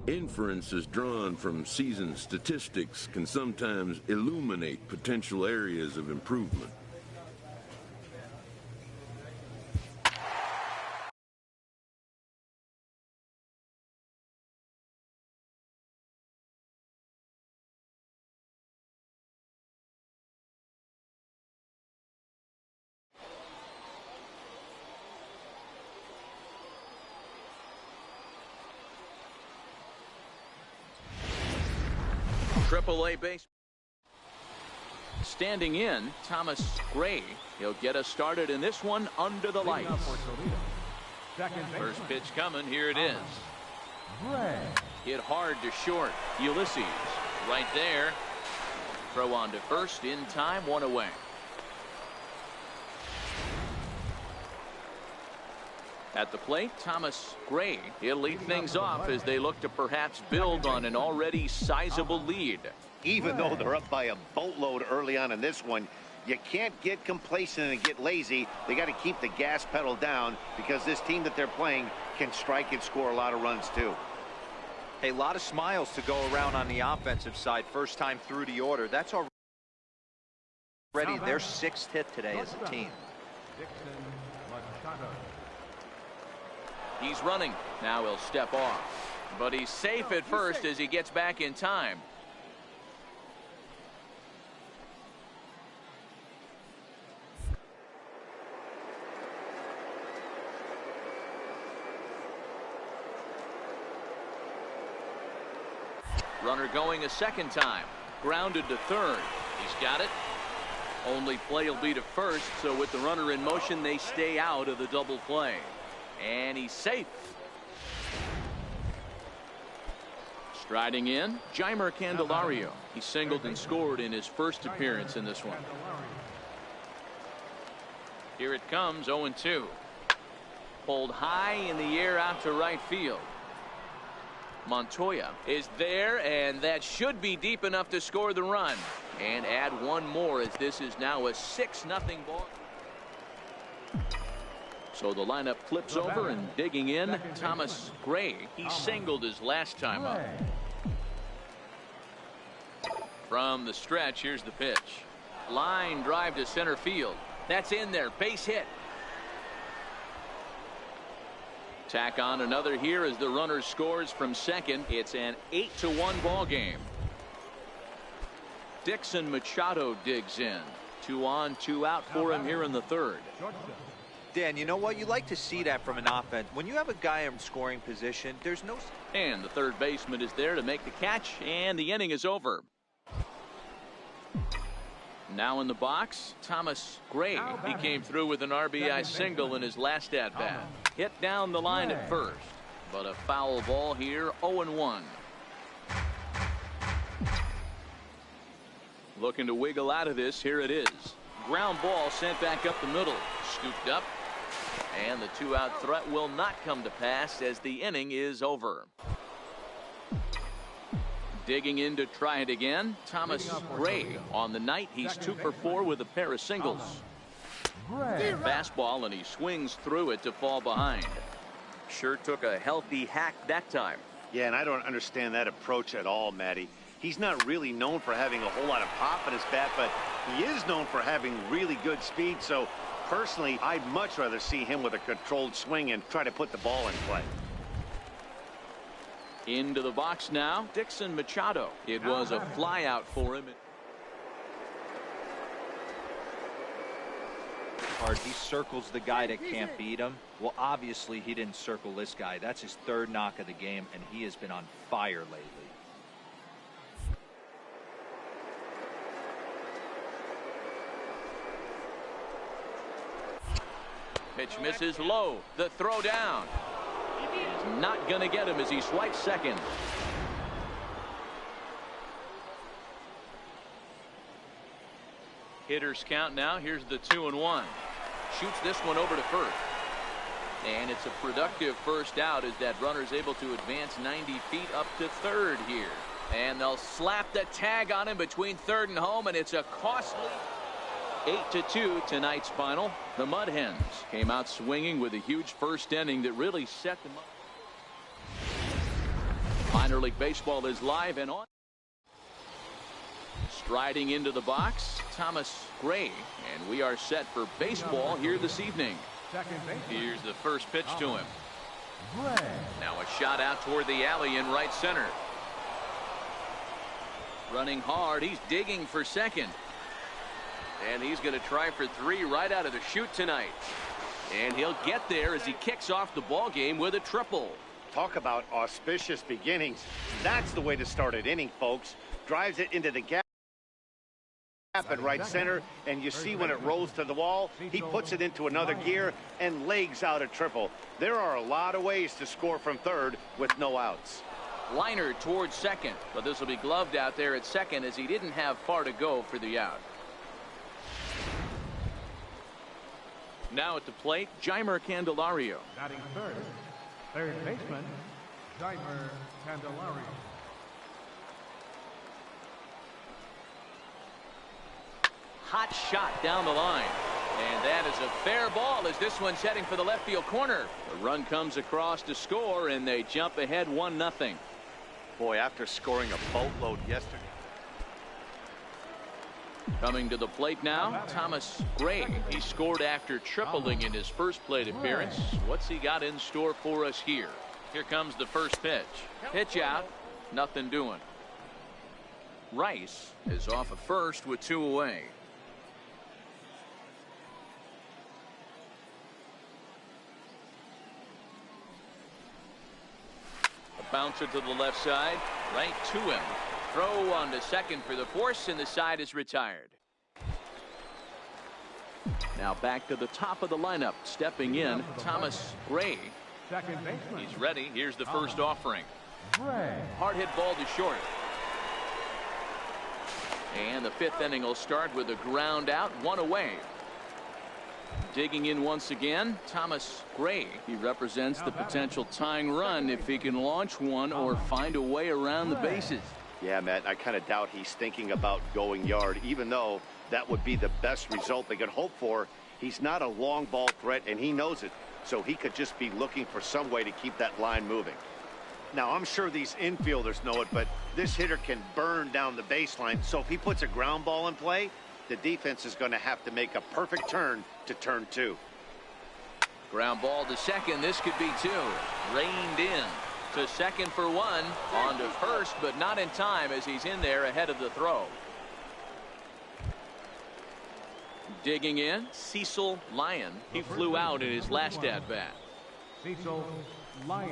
Inferences drawn from season statistics can sometimes illuminate potential areas of improvement. Triple-A base. Standing in, Thomas Gray. He'll get us started in this one under the lights. First pitch coming. Here it is. Hit hard to short. Ulysses right there. Throw on to first in time. 1 away. At the plate, Thomas Gray. He'll lead things off as they look to perhaps build on an already sizable lead. Even though they're up by a boatload early on in this one, you can't get complacent and get lazy. They got to keep the gas pedal down because this team that they're playing can strike and score a lot of runs too. A lot of smiles to go around on the offensive side. First time through the order. That's already their 6th hit today as a team. He's running. Now he'll step off. But he's safe at first as he gets back in time. Runner going a second time. Grounded to third. He's got it. Only play will be to first, so with the runner in motion, they stay out of the double play. And he's safe. Striding in, Jeimer Candelario. He singled and scored in his first appearance in this one. Here it comes, 0-2. Pulled high in the air out to right field. Montoya is there, and that should be deep enough to score the run. And add one more as this is now a 6-0 ball. So the lineup flips over, and digging in, Thomas Gray. He singled his last time up. From the stretch, here's the pitch. Line drive to center field. That's in there. Base hit. Tack on another here as the runner scores from second. It's an 8-1 ball game. Dixon Machado digs in. 2 on, 2 out for him here in the third. Dan, you know what? You like to see that from an offense. When you have a guy in scoring position, there's no... And the third baseman is there to make the catch, and the inning is over. Now in the box, Thomas Gray. He came through with an RBI single in his last at-bat. Hit down the line at first, but a foul ball here, 0-1. Looking to wiggle out of this, here it is. Ground ball sent back up the middle, scooped up, and the 2-out threat will not come to pass as the inning is over. Digging in to try it again, Thomas Gray. On the night, he's 2 for 4 with a pair of singles. Fastball, and he swings through it to fall behind. Sure took a healthy hack that time. Yeah, and I don't understand that approach at all, Matty. He's not really known for having a whole lot of pop in his bat, but he is known for having really good speed. So personally, I'd much rather see him with a controlled swing and try to put the ball in play. Into the box now, Dixon Machado. It was a fly out for him. hard. He circles the guy that can't beat him. Well, obviously he didn't circle this guy. That's his third knock of the game, and he has been on fire lately. Pitch misses low. The throw down. He's not going to get him as he swipes second. Hitters count now. Here's the 2-1. Shoots this one over to first. And it's a productive first out as that runner's able to advance 90 feet up to third here. And they'll slap the tag on him between third and home, and it's a costly 8-2 tonight's final. The Mud Hens came out swinging with a huge first inning that really set them up. Minor League Baseball is live and on. Striding into the box, Thomas Gray, and we are set for baseball here this evening. Here's the first pitch to him. Now a shot out toward the alley in right center. Running hard, he's digging for second. And he's going to try for 3 right out of the chute tonight. And he'll get there as he kicks off the ball game with a triple. Talk about auspicious beginnings. That's the way to start an inning, folks. Drives it into the gap at right center, and you see when it rolls to the wall, he puts it into another gear and legs out a triple. There are a lot of ways to score from third with no outs. Liner towards second, but this will be gloved out there at second as he didn't have far to go for the out. Now at the plate, Jeimer Candelario. Batting third, third baseman, Jeimer Candelario. Hot shot down the line. And that is a fair ball as this one's heading for the left field corner. The run comes across to score, and they jump ahead 1-0. Boy, after scoring a boatload yesterday. Coming to the plate now, Thomas Gray. He scored after tripling in his first plate appearance. What's he got in store for us here? Here comes the first pitch. Pitch out. Nothing doing. Rice is off at first with 2 away. A bouncer to the left side. Right to him. Throw on to second for the force, and the side is retired. Now back to the top of the lineup. Stepping in, Thomas Gray. Second baseman. He's ready. Here's the first offering. Hard hit ball to short. And the 5th inning will start with a ground out, 1 away. Digging in once again, Thomas Gray. He represents the potential tying run if he can launch one or find a way around the bases. Yeah, Matt, I kind of doubt he's thinking about going yard, even though that would be the best result they could hope for. He's not a long ball threat, and he knows it, so he could just be looking for some way to keep that line moving. Now, I'm sure these infielders know it, but this hitter can burn down the baseline, so if he puts a ground ball in play, the defense is going to have to make a perfect turn to turn 2. Ground ball to second. This could be 2. Reined in. To second for 1, on to first, but not in time as he's in there ahead of the throw. Digging in, Cecil Lyon. He flew out in his last at-bat. Cecil Lyon.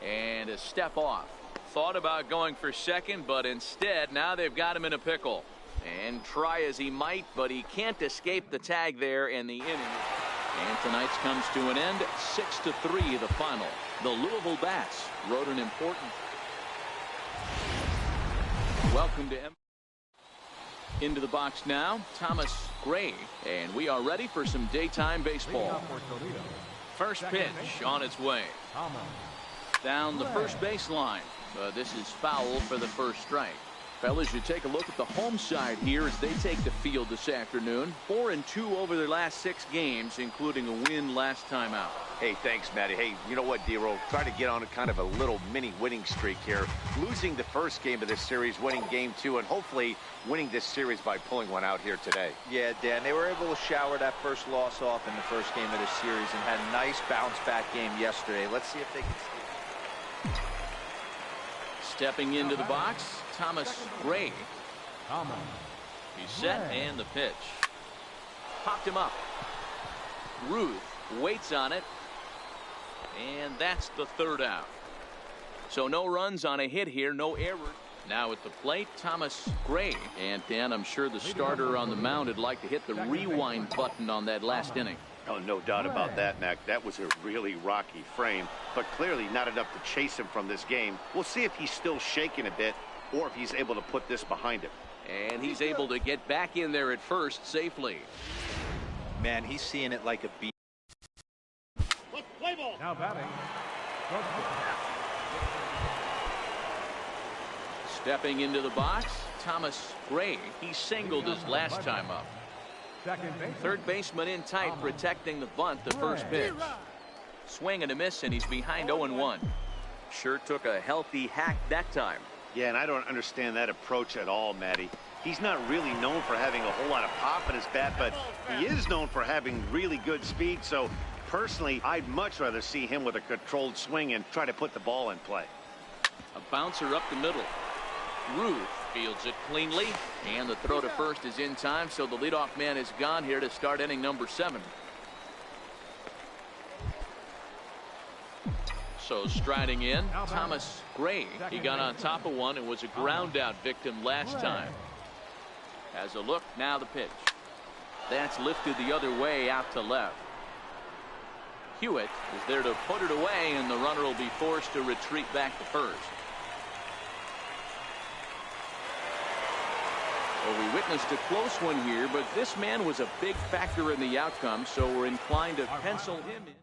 And a step off. Thought about going for second, but instead now they've got him in a pickle. And try as he might, but he can't escape the tag there in the inning. And tonight's comes to an end, 6-3 the final. The Louisville Bats wrote an important. Welcome to into the box now, Thomas Gray, and we are ready for some daytime baseball. First pitch on its way. Down the first baseline. This is foul for the first strike. Fellas, you take a look at the home side here as they take the field this afternoon. 4-2 over their last 6 games, including a win last time out. Hey, thanks, Matty. Hey, you know what, D-Roll? Try to get on a kind of a little mini winning streak here. Losing the first game of this series, winning game 2, and hopefully winning this series by pulling one out here today. Yeah, Dan, they were able to shower that first loss off in the first game of this series and had a nice bounce-back game yesterday. Let's see if they can stepping into the box, Thomas Gray. Common. He's set and the pitch. Popped him up. Ruth waits on it. And that's the third out. So no runs on a hit here, no errors. Now at the plate, Thomas Gray. And Dan, I'm sure the starter on the mound would like to hit the rewind button on that last inning. Oh, no doubt about that, Mac. That was a really rocky frame, but clearly not enough to chase him from this game. We'll see if he's still shaking a bit or if he's able to put this behind him. And he's able to get back in there at first safely. Man, he's seeing it like a beat. Now batting. Stepping into the box, Thomas Gray. He singled his last time up. Third baseman in tight, protecting the bunt, the first pitch. Swing and a miss, and he's behind 0-1. Sure took a healthy hack that time. Yeah, and I don't understand that approach at all, Matty. He's not really known for having a whole lot of pop in his bat, but he is known for having really good speed. So personally, I'd much rather see him with a controlled swing and try to put the ball in play. A bouncer up the middle. Ruth fields it cleanly, and the throw to first is in time, so the leadoff man is gone here to start inning number 7. So striding in, Thomas Gray. He got on top of one and was a ground out victim last time. Has a look, now the pitch. That's lifted the other way out to left. Hewitt is there to put it away, and the runner will be forced to retreat back to first. Well, we witnessed a close one here, but this man was a big factor in the outcome, so we're inclined to pencil him in.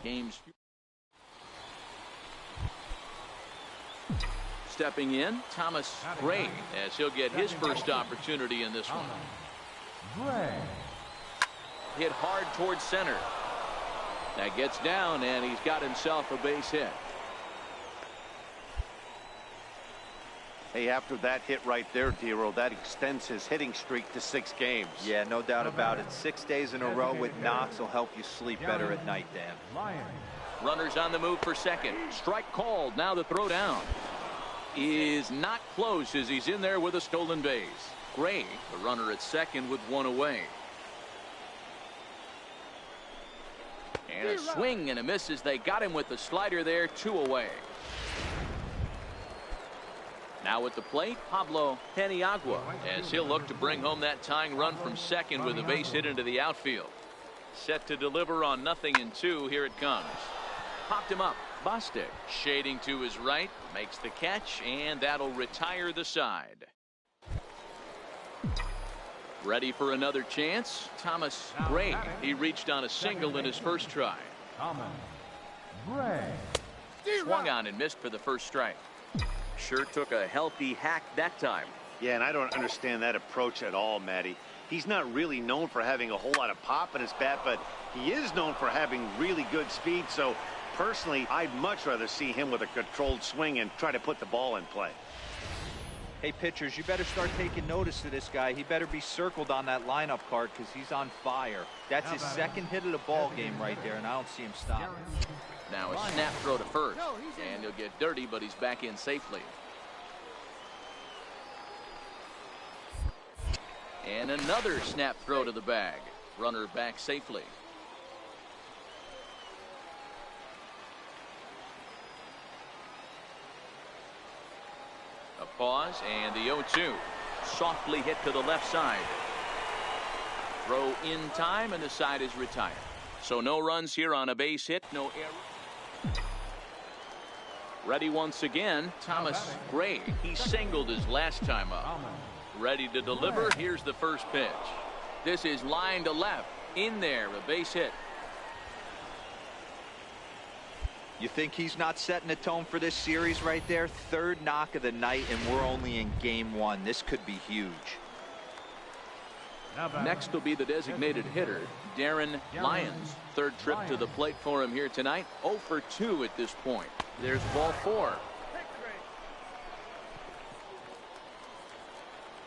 Games. Stepping in, Thomas Gray, as he'll get his first opportunity in this one. Hit hard towards center. That gets down, and he's got himself a base hit. Hey, after that hit right there, Dero, that extends his hitting streak to 6 games. Yeah, no doubt about it. 6 days in a row with knocks will help you sleep better at night, Dan. Runners on the move for second. Strike called. Now the throw down is not close as he's in there with a stolen base. Gray, the runner at second with 1 away. And a swing and a miss as they got him with the slider there, 2 away. Now at the plate, Pablo Paniagua, as he'll look to bring home that tying run from second with a base hit into the outfield. Set to deliver on 0-2. Here it comes. Popped him up. Bostic shading to his right, makes the catch, and that'll retire the side. Ready for another chance. Thomas Gray. He reached on a single in his first try. Swung on and missed for the first strike. Sure took a healthy hack that time. Yeah, and I don't understand that approach at all, Matty. He's not really known for having a whole lot of pop in his bat, but he is known for having really good speed. So personally, I'd much rather see him with a controlled swing and try to put the ball in play. Hey, pitchers, you better start taking notice of this guy. He better be circled on that lineup card because he's on fire. That's his second hit of the ball game right there, and I don't see him stop. Now a snap throw to first, and he'll get dirty, but he's back in safely. And another snap throw to the bag. Runner back safely. A pause and the 0-2. Softly hit to the left side. Throw in time and the side is retired. So no runs here on a base hit. No error. Ready once again. Thomas Gray. He singled his last time up. Ready to deliver. Here's the first pitch. This is line to left. In there. A base hit. You think he's not setting a tone for this series right there? Third knock of the night, and we're only in game one. This could be huge. Next will be the designated hitter, Darren Lyons. Third trip to the plate for him here tonight. 0 for 2 at this point. There's ball 4.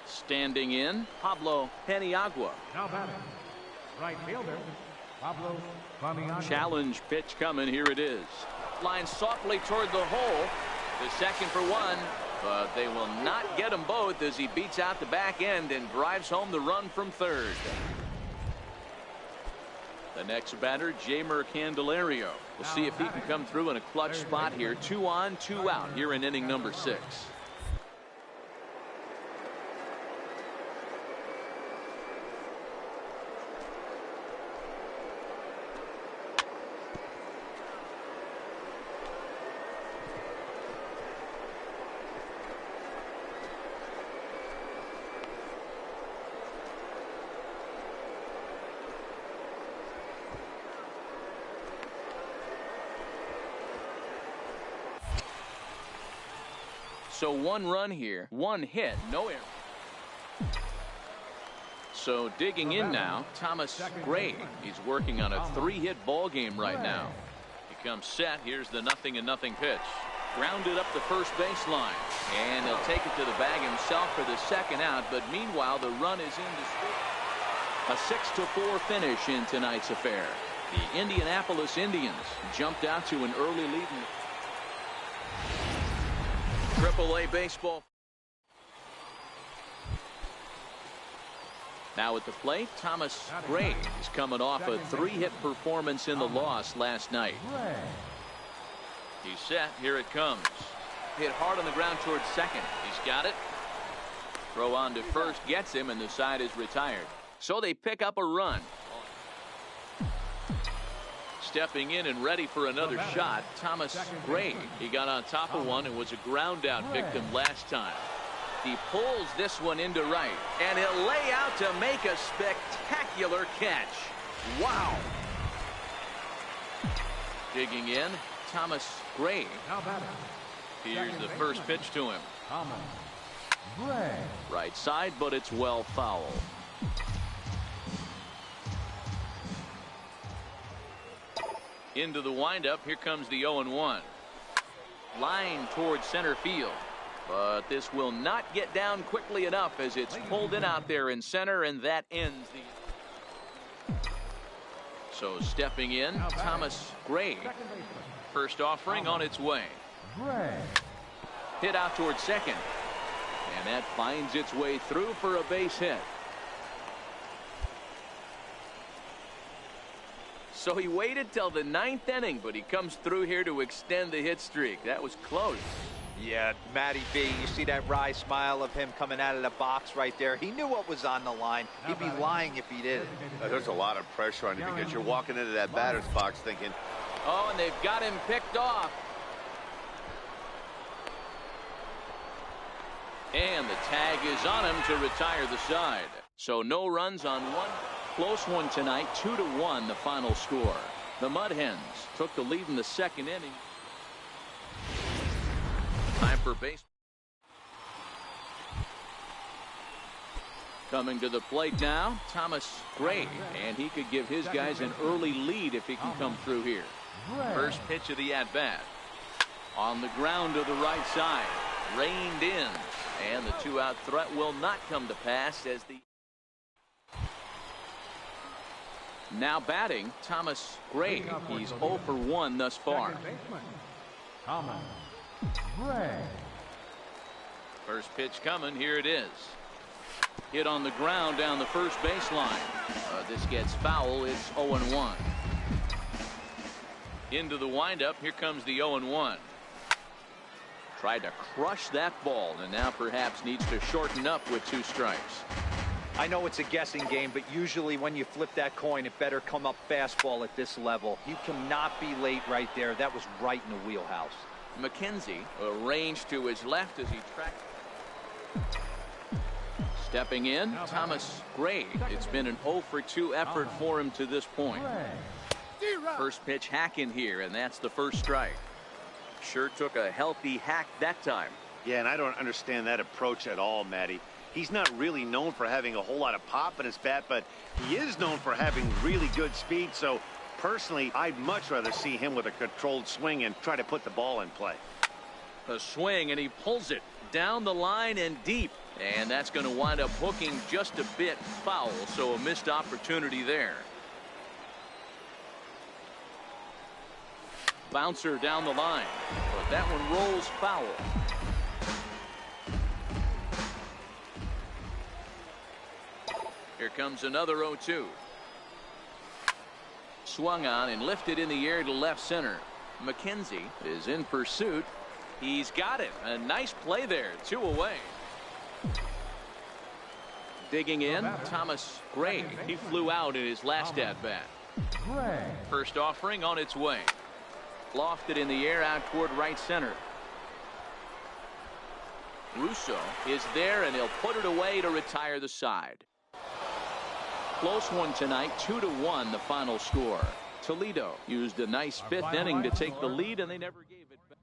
Standing in, Pablo Paniagua. Now batting, right fielder, Pablo Paniagua. Challenge pitch coming. Here it is. Line softly toward the hole. The second for 1. But they will not get them both as he beats out the back end and drives home the run from third. The next batter, Jeimer Candelario. We'll see if he can come through in a clutch spot here. 2 on, 2 out here in inning number 6. So 1 run here, 1 hit, no error. So digging in now, Thomas Gray. He's working on a 3-hit ball game right now. He comes set. Here's the 0-0 pitch. Grounded up the first baseline. And he'll take it to the bag himself for the second out. But meanwhile, the run is in to score. A 6-4 finish in tonight's affair. The Indianapolis Indians jumped out to an early lead in Triple-A baseball. Now at the plate, Thomas Gray is coming off a 3-hit performance in the loss last night. He's set. Here it comes. Hit hard on the ground towards second. He's got it. Throw on to first gets him, and the side is retired. So they pick up a run. Stepping in and ready for another shot, Thomas Gray. He got on top of one and was a ground out victim last time. He pulls this one into right, and he'll lay out to make a spectacular catch. Wow. Digging in, Thomas Gray. Here's the first pitch to him. Right side, but it's well foul. Into the windup. Here comes the 0-1. Line towards center field. But this will not get down quickly enough as it's pulled in out there in center, and that ends the. So stepping in, Thomas Gray. First offering on its way. Hit out towards second. And that finds its way through for a base hit. So he waited till the 9th inning, but he comes through here to extend the hit streak. That was close. Yeah, Matty B, you see that wry smile of him coming out of the box right there. He knew what was on the line. He'd be lying if he didn't. There's a lot of pressure on you because you're walking into that batter's box thinking, oh, and they've got him picked off. And the tag is on him to retire the side. So no runs on one. Close one tonight, 2-1 the final score. The Mud Hens took the lead in the second inning. Time for base. Coming to the plate now, Thomas Gray, and he could give his guys an early lead if he can come through here. First pitch of the at-bat. On the ground to the right side, reined in, and the 2-out threat will not come to pass as the. Now batting, Thomas Gray. He's 0 for 1 thus far. Thomas Gray. First pitch coming. Here it is. Hit on the ground down the first baseline. This gets foul. It's 0-1. Into the windup. Here comes the 0-1. Tried to crush that ball, and now perhaps needs to shorten up with 2 strikes. I know it's a guessing game, but usually when you flip that coin, it better come up fastball at this level. You cannot be late right there. That was right in the wheelhouse. McKenzie arranged to his left as he tracked. Stepping in, Thomas Gray. It's been an 0-for-2 effort for him to this point. First pitch hack in here, and that's the first strike. Sure took a healthy hack that time. Yeah, and I don't understand that approach at all, Matty. He's not really known for having a whole lot of pop in his bat, but he is known for having really good speed. So personally, I'd much rather see him with a controlled swing and try to put the ball in play. A swing, and he pulls it down the line and deep. And that's going to wind up hooking just a bit foul, so a missed opportunity there. Bouncer down the line, but that one rolls foul. Here comes another 0-2. Swung on and lifted in the air to left center. McKenzie is in pursuit. He's got it. A nice play there. 2 away. Digging in, Thomas Gray. He flew out in his last at-bat. First offering on its way. Lofted in the air out toward right center. Russo is there, and he'll put it away to retire the side. Close one tonight, 2-1 the final score. Toledo used a nice 5th inning to take the lead, and they never gave it back.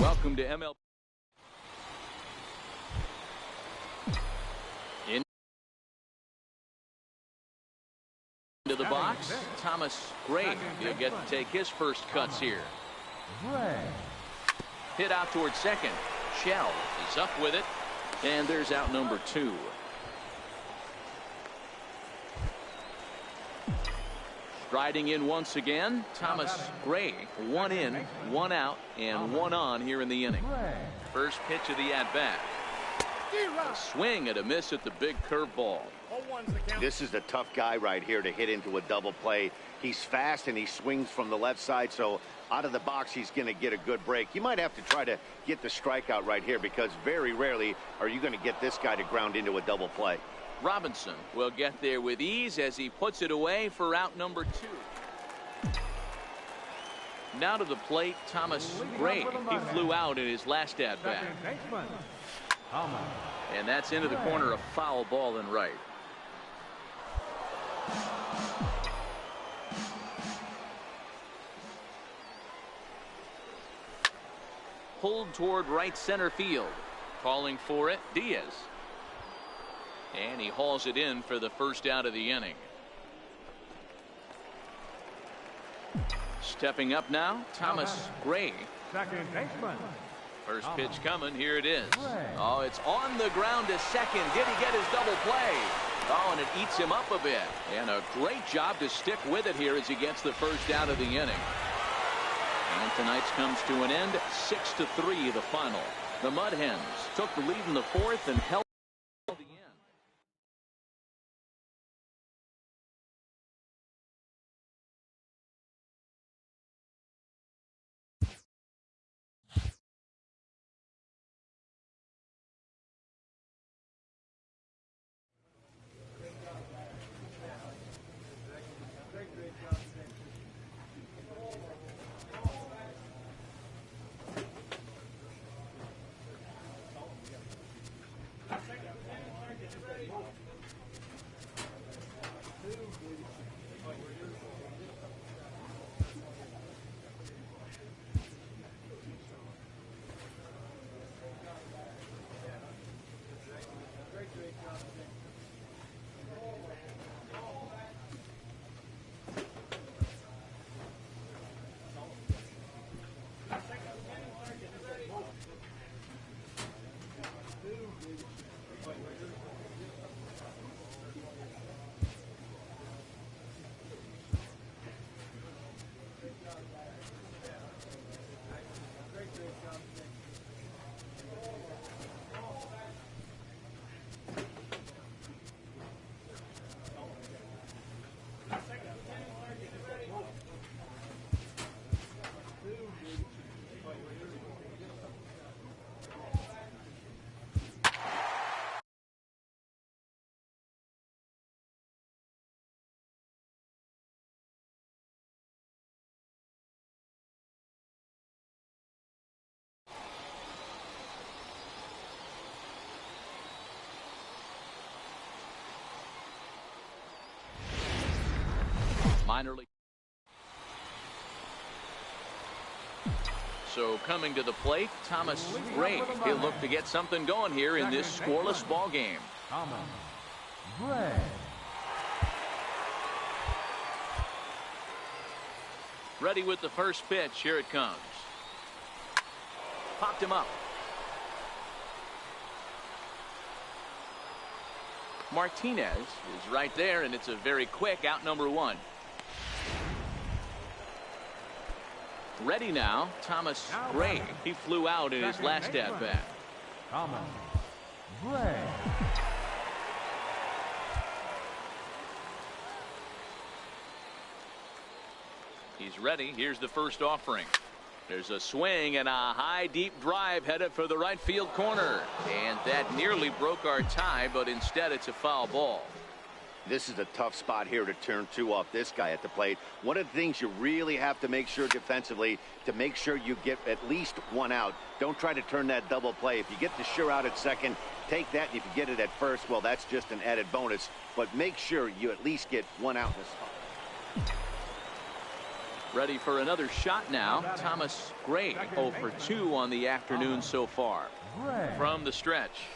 Welcome to MLB. Into the box, Thomas Gray. He'll get to take his first cuts here. Hit out towards second. Shell is up with it, and there's out number 2. Striding in once again, Thomas Gray. 1 in, 1 out, and 1 on here in the inning. First pitch of the at-bat. A swing and a miss at the big curveball. This is the tough guy right here to hit into a double play. He's fast and he swings from the left side, so out of the box he's going to get a good break. You might have to try to get the strikeout right here, because very rarely are you going to get this guy to ground into a double play. Robinson will get there with ease as he puts it away for out number 2. Now to the plate, Thomas Gray. He flew out in his last at-bat. And that's into the corner, a foul ball and right. Pulled toward right center field. Calling for it, Diaz. And he hauls it in for the first out of the inning. Stepping up now, Thomas Gray. Second baseman. First pitch coming. Here it is. Oh, it's on the ground to second. Did he get his double play? Oh, and it eats him up a bit. And a great job to stick with it here as he gets the first out of the inning. And tonight's comes to an end. 6-3 the final. The Mud Hens took the lead in the fourth and held the end. Minor league. So coming to the plate, Thomas Gray. He'll look to get something going here in this scoreless ball game. Thomas Gray. Ready with the first pitch. Here it comes. Popped him up. Martinez is right there, and it's a very quick out number one. Ready now, Thomas Gray. He flew out in his last at bat. Thomas Gray. He's ready. Here's the first offering. There's a swing and a high deep drive headed for the right field corner. And that nearly broke our tie, but instead it's a foul ball. This is a tough spot here to turn two off this guy at the plate. One of the things you really have to make sure defensively to make sure you get at least one out. Don't try to turn that double play. If you get the sure out at second, take that. And if you get it at first, well, that's just an added bonus. But make sure you at least get one out in this spot. Ready for another shot now. Thomas Gray 0 for 2 on the afternoon so far. From the stretch.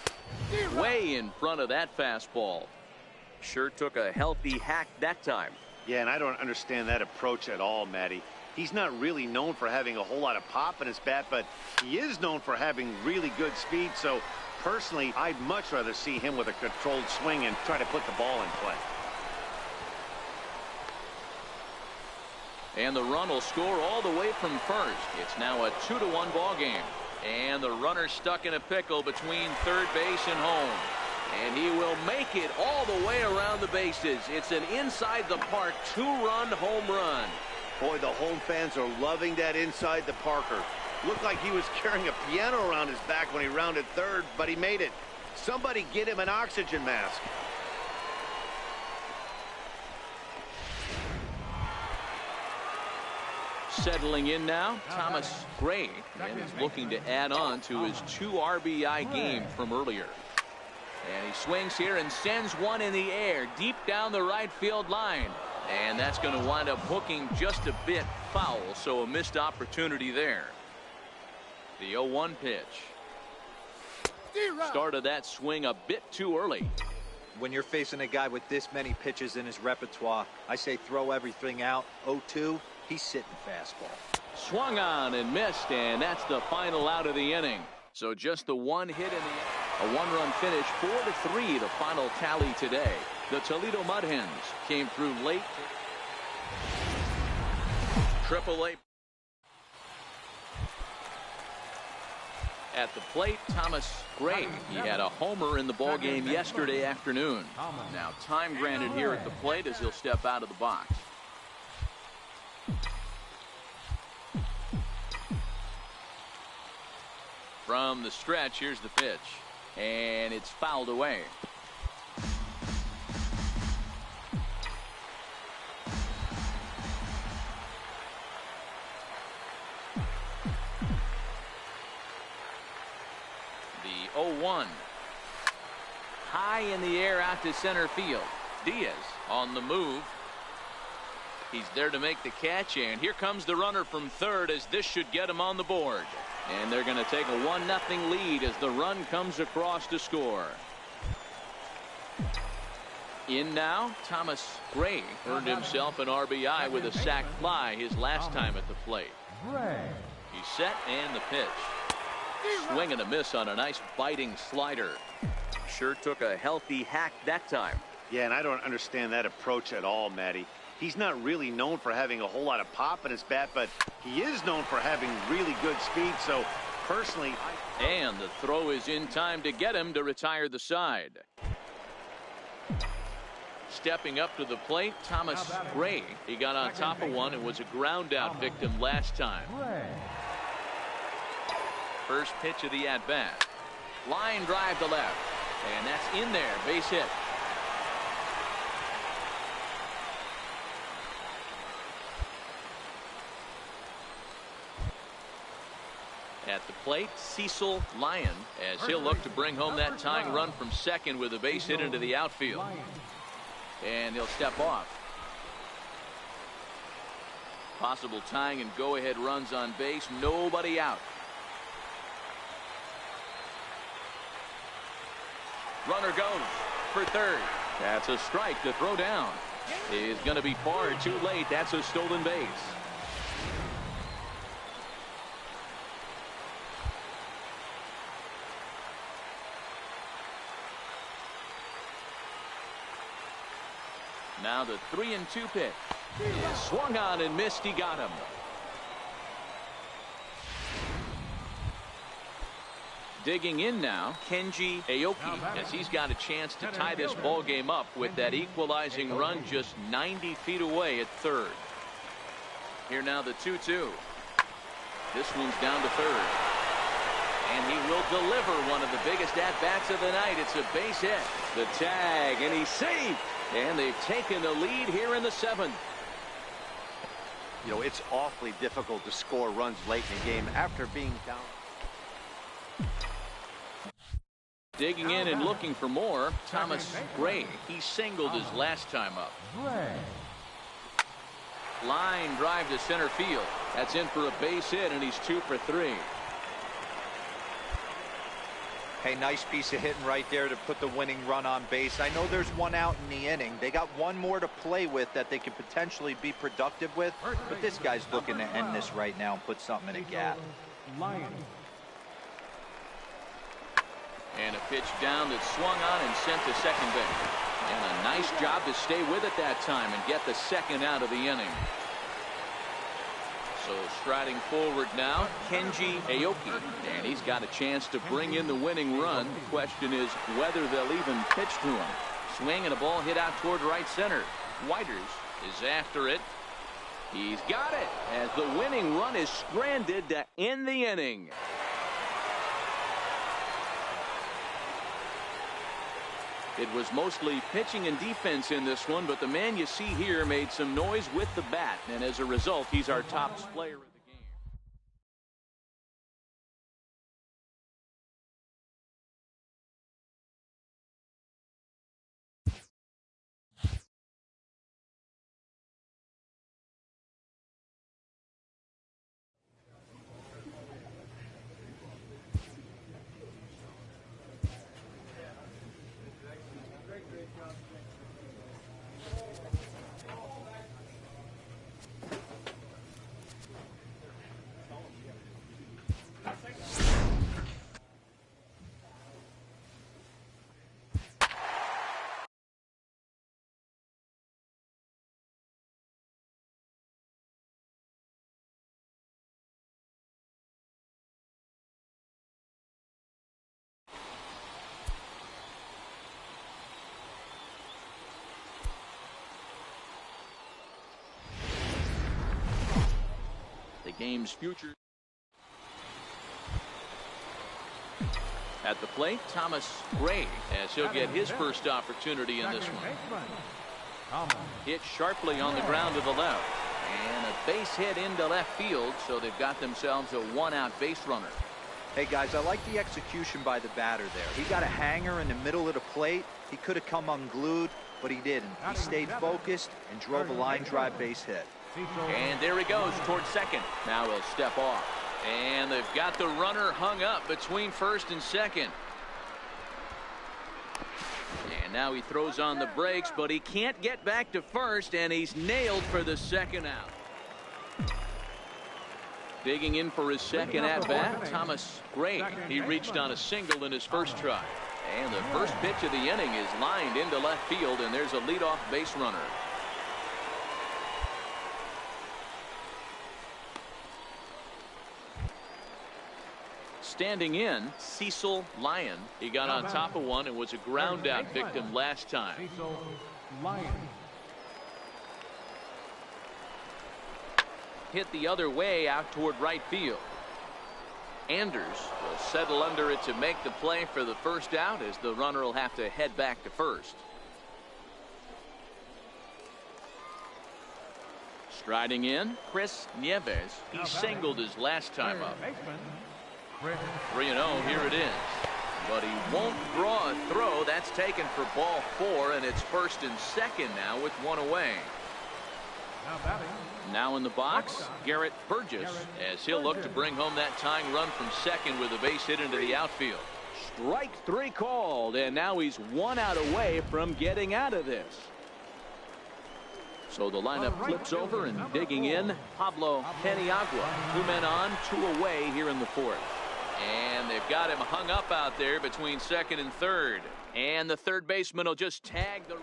Way in front of that fastball. Sure took a healthy hack that time. Yeah, and I don't understand that approach at all, Matty. He's not really known for having a whole lot of pop in his bat, but he is known for having really good speed. So personally, I'd much rather see him with a controlled swing and try to put the ball in play. And the run will score all the way from first. It's now a 2-1 ball game. And the runner stuck in a pickle between third base and home. And he will make it all the way around the bases. It's an inside the park 2-run home run. Boy, the home fans are loving that inside the Parker. Looked like he was carrying a piano around his back when he rounded third, but he made it. Somebody get him an oxygen mask. Settling in now, Thomas Gray, and is looking to add on to his 2 RBI game from earlier. And he swings here and sends one in the air deep down the right field line. And that's going to wind up hooking just a bit foul, so a missed opportunity there. The 0-1 pitch. Started that swing a bit too early. When you're facing a guy with this many pitches in his repertoire, I say throw everything out. 0-2, He's sitting fastball. Swung on and missed, and that's the final out of the inning. So just the one hit in the a one-run finish, 4-3, the final tally today. The Toledo Mud Hens came through late. AAA. At the plate, Thomas Gray. He had a homer in the ballgame yesterday afternoon. Now time granted here at the plate as he'll step out of the box. From the stretch, here's the pitch. And it's fouled away. The 0-1. High in the air out to center field. Diaz on the move. He's there to make the catch, and here comes the runner from third as this should get him on the board. And they're going to take a 1-0 lead as the run comes across to score. In now, Thomas Gray earned himself an RBI with a sac fly his last time at the plate. He's set and the pitch. Swing and a miss on a nice biting slider. Sure took a healthy hack that time. Yeah, and I don't understand that approach at all, Matty. He's not really known for having a whole lot of pop in his bat, but he is known for having really good speed. So personally, and the throw is in time to get him to retire the side. Stepping up to the plate, Thomas Gray. He got on top of one and was a ground out victim last time. First pitch of the at bat. Line drive to left, and that's in there. Base hit. At the plate, Cecil Lyon, as he'll look to bring home that tying run from second with a base hit into the outfield. And he'll step off. Possible tying and go-ahead runs on base. Nobody out. Runner goes for third. That's a strike. The throw down is going to be far too late. That's a stolen base. Now the 3-2 pitch is swung on and missed. He got him. Digging in now, Kenji Aoki, as he's got a chance to tie this ball game up with that equalizing run just 90 feet away at third. Here now the 2-2. This one's down to third. And he will deliver one of the biggest at-bats of the night. It's a base hit. The tag, and he's safe. And they've taken the lead here in the seventh. You know, it's awfully difficult to score runs late in the game after being down. Digging in and looking for more, Thomas Gray. He singled his last time up. Line drive to center field. That's in for a base hit, and he's 2 for 3. Hey, nice piece of hitting right there to put the winning run on base. I know there's one out in the inning. They got one more to play with that they could potentially be productive with, but this guy's looking to end this right now and put something in a gap. And a pitch down that swung on and sent to second base. And a nice job to stay with it that time and get the second out of the inning. So striding forward now, Kenji Aoki. And he's got a chance to bring in the winning run. The question is whether they'll even pitch to him. Swing and a ball hit out toward right center. Whiters is after it. He's got it as the winning run is stranded to end the inning. It was mostly pitching and defense in this one, but the man you see here made some noise with the bat, and as a result, he's our top player. game's future. At the plate, Thomas Gray, as he'll get his first opportunity in this one. Hit sharply on the ground to the left. And a base hit into left field, so they've got themselves a one-out base runner. Hey, guys, I like the execution by the batter there. He got a hanger in the middle of the plate. He could have come unglued, but he didn't. He stayed focused and drove a line drive base hit. And there he goes towards second. Now he'll step off. And they've got the runner hung up between first and second. And now he throws on the brakes, but he can't get back to first, and he's nailed for the second out. Digging in for his second at-bat, Thomas Gray. He reached on a single in his first try. And the first pitch of the inning is lined into left field, and there's a leadoff base runner. Standing in, Cecil Lyon. He got on top of one and was a ground out victim last time. Cecil Lyon. Hit the other way out toward right field. Anders will settle under it to make the play for the first out, as the runner will have to head back to first. Striding in, Chris Nieves. He singled his last time up. 3-0, here it is. But he won't draw a throw. That's taken for ball 4, and it's first and second now with one away. Now in the box, Garrett Burgess, as he'll look to bring home that tying run from second with a base hit into the outfield. Strike 3 called, and now he's 1 out away from getting out of this. So the lineup flips over, and digging in, Pablo Paniagua. 2 men on, 2 away here in the 4th. And they've got him hung up out there between second and third. And the third baseman will just tag the...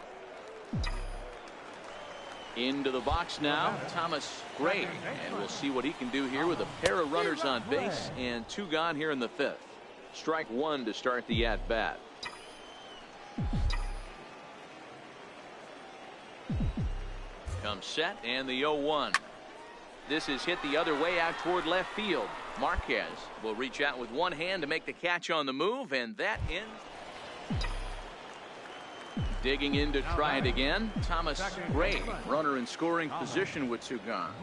Into the box now, Thomas Gray. And we'll see what he can do here with a pair of runners on base and 2 gone here in the 5th. Strike 1 to start the at-bat. Comes set, and the 0-1. This is hit the other way out toward left field. Marquez will reach out with one hand to make the catch on the move, and that ends. Digging in to try it again, Thomas Gray. Runner in scoring position with 2 gone.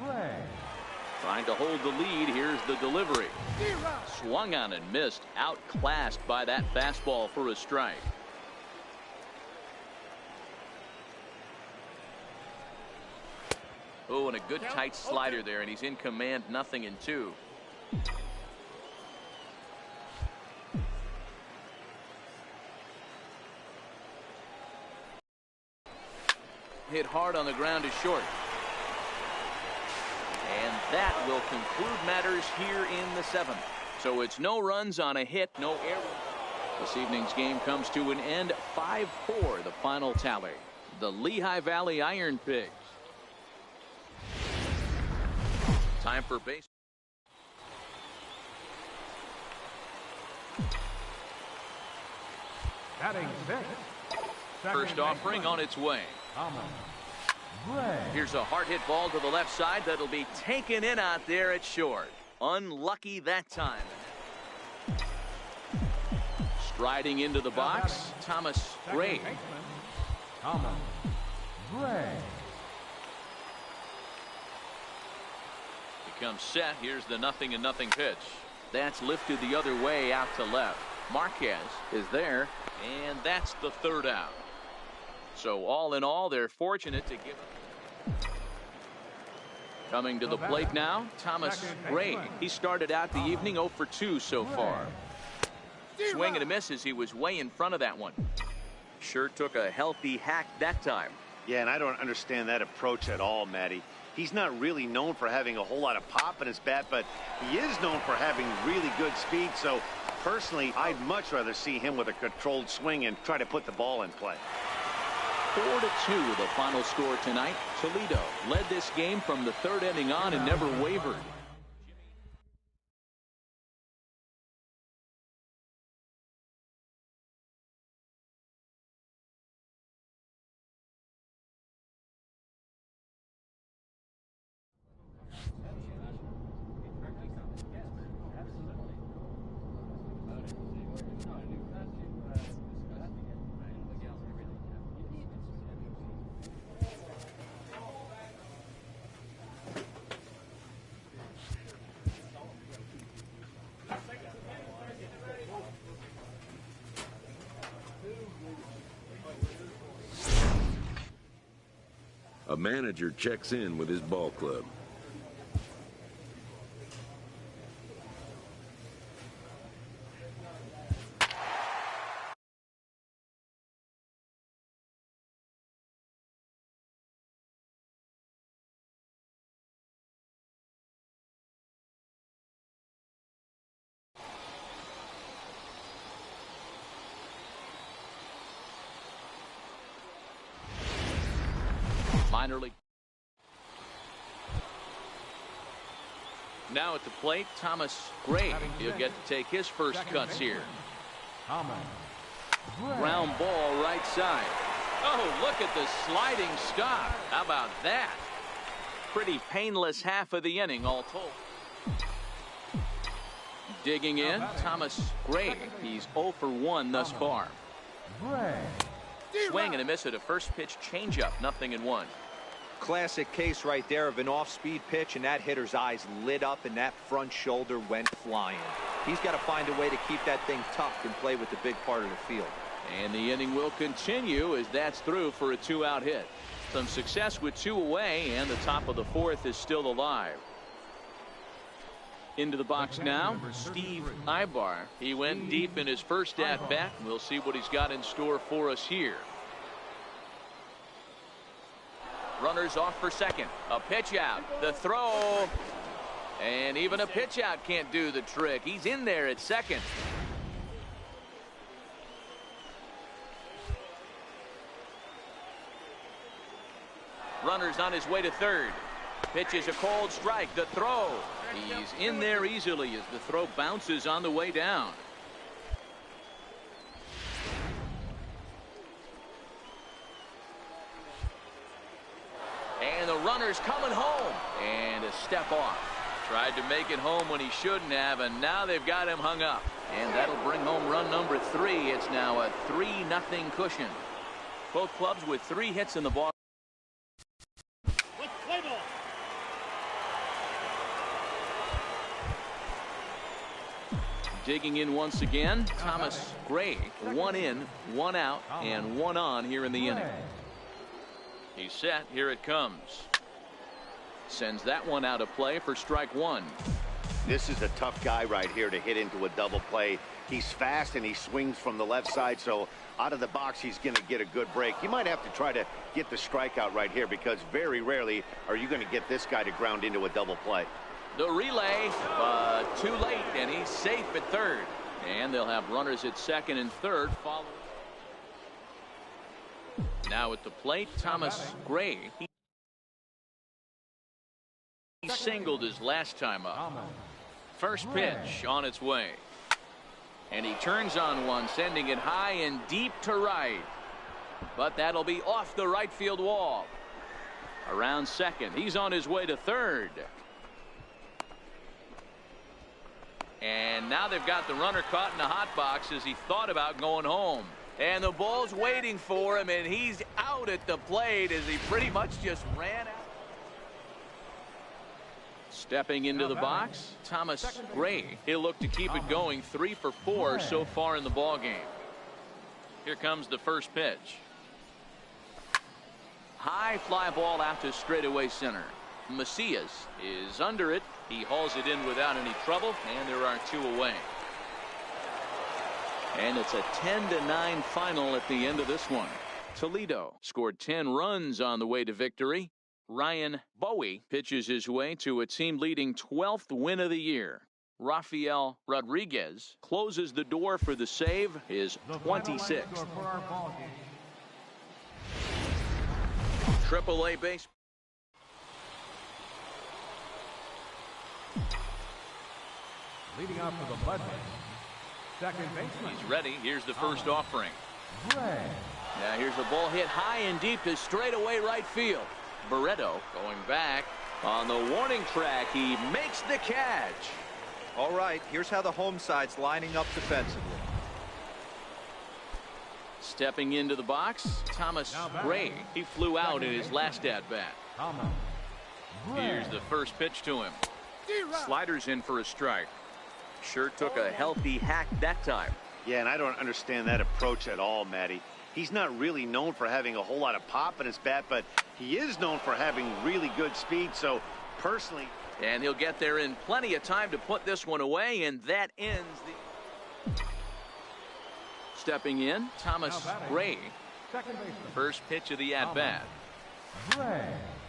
Trying to hold the lead. Here's the delivery. Swung on and missed. Outclassed by that fastball for a strike. Oh, and a good tight slider there, and he's in command, 0-2. Hit hard on the ground is short. And that will conclude matters here in the 7th. So it's no runs on a hit, no error. This evening's game comes to an end, 5-4, the final tally. The Lehigh Valley Iron Pigs. Time for base. Batting 6th. First offering on its way. Here's a hard hit ball to the left side that'll be taken in out there at short. Unlucky that time. Striding into the box, Thomas Gray. Thomas Gray. Comes set. Here's the 0-0 pitch. That's lifted the other way out to left. Marquez is there, and that's the 3rd out. So all in all, they're fortunate to give up. Coming to the plate now, Thomas Gray. He started out the evening 0 for 2 so far. Swing and a miss as he was way in front of that one. Sure took a healthy hack that time. Yeah, and I don't understand that approach at all, Matty. He's not really known for having a whole lot of pop in his bat, but he is known for having really good speed. So personally, I'd much rather see him with a controlled swing and try to put the ball in play. 4-2 the final score tonight. Toledo led this game from the 3rd inning on and never wavered. A manager checks in with his ball club. Minor league. Now at the plate, Thomas Gray. He'll get to take his first cuts here. Ground ball right side. Oh, look at the sliding stop. How about that? Pretty painless half of the inning all told. Digging in, Thomas Gray. He's 0 for 1 thus far. Swing and a miss at a first pitch changeup. 0-1. Classic case right there of an off-speed pitch, and that hitter's eyes lit up and that front shoulder went flying. He's got to find a way to keep that thing tucked and play with the big part of the field. And the inning will continue as that's through for a 2-out hit. Some success with 2 away, and the top of the 4th is still alive. Into the box now, Steve Ibar. He went deep in his first at-bat. We'll see what he's got in store for us here. Runners off for second. A pitch out. The throw. And even a pitch out can't do the trick. He's in there at second. Runners on his way to third. Pitch is a cold strike. The throw. He's in there easily as the throw bounces on the way down. And the runner's coming home. And a step off. Tried to make it home when he shouldn't have, and now they've got him hung up. And that'll bring home run number 3. It's now a 3-0 cushion. Both clubs with 3 hits in the ball. Digging in once again, Thomas Gray. 1 in, 1 out, and 1 on here in the inning. He's set. Here it comes. Sends that one out of play for strike 1. This is a tough guy right here to hit into a double play. He's fast and he swings from the left side, so out of the box he's going to get a good break. You might have to try to get the strikeout right here because very rarely are you going to get this guy to ground into a double play. The relay, but too late, and he's safe at third. And they'll have runners at second and third following. Now at the plate, Thomas Gray. He singled his last time up. First pitch on its way. And he turns on one, sending it high and deep to right. But that'll be off the right field wall. Around second. He's on his way to third. And now they've got the runner caught in the hot box as he thought about going home. And the ball's waiting for him, and he's out at the plate as he pretty much just ran out. Stepping into the box, Thomas Gray. He'll look to keep it going. 3 for 4 so far in the ball game. Here comes the first pitch. High fly ball out to straightaway center. Macias is under it. He hauls it in without any trouble, and there are 2 away. And it's a 10-9 final at the end of this one. Toledo scored 10 runs on the way to victory. Ryan Bowie pitches his way to a team-leading 12th win of the year. Rafael Rodriguez closes the door for the save, his 26th. Triple-A base. Leading off for the Bludgeons, second baseman. He's ready. Here's the first offering. Now here's the ball hit high and deep to straightaway right field. Barreto going back on the warning track. He makes the catch. All right, here's how the home side's lining up defensively. Stepping into the box, Thomas Gray. He flew out in his last at-bat. Here's the first pitch to him. Sliders in for a strike. Sure took a healthy hack that time. Yeah, and I don't understand that approach at all, Matty. He's not really known for having a whole lot of pop in his bat, but he is known for having really good speed. So personally, and he'll get there in plenty of time to put this one away, and that ends the... Stepping in, Thomas Gray. First pitch of the at-bat.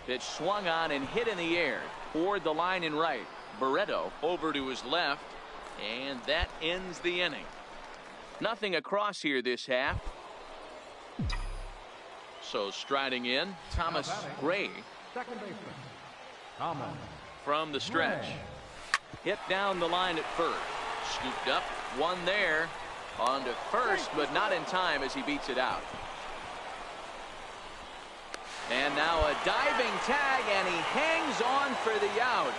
Pitch swung on and hit in the air toward the line in right. Barreto over to his left, and that ends the inning. Nothing across here this half. So striding in, Thomas Gray. From the stretch. Hit down the line at first. Scooped up, one there. On to first, but not in time as he beats it out. And now a diving tag, and he hangs on for the out.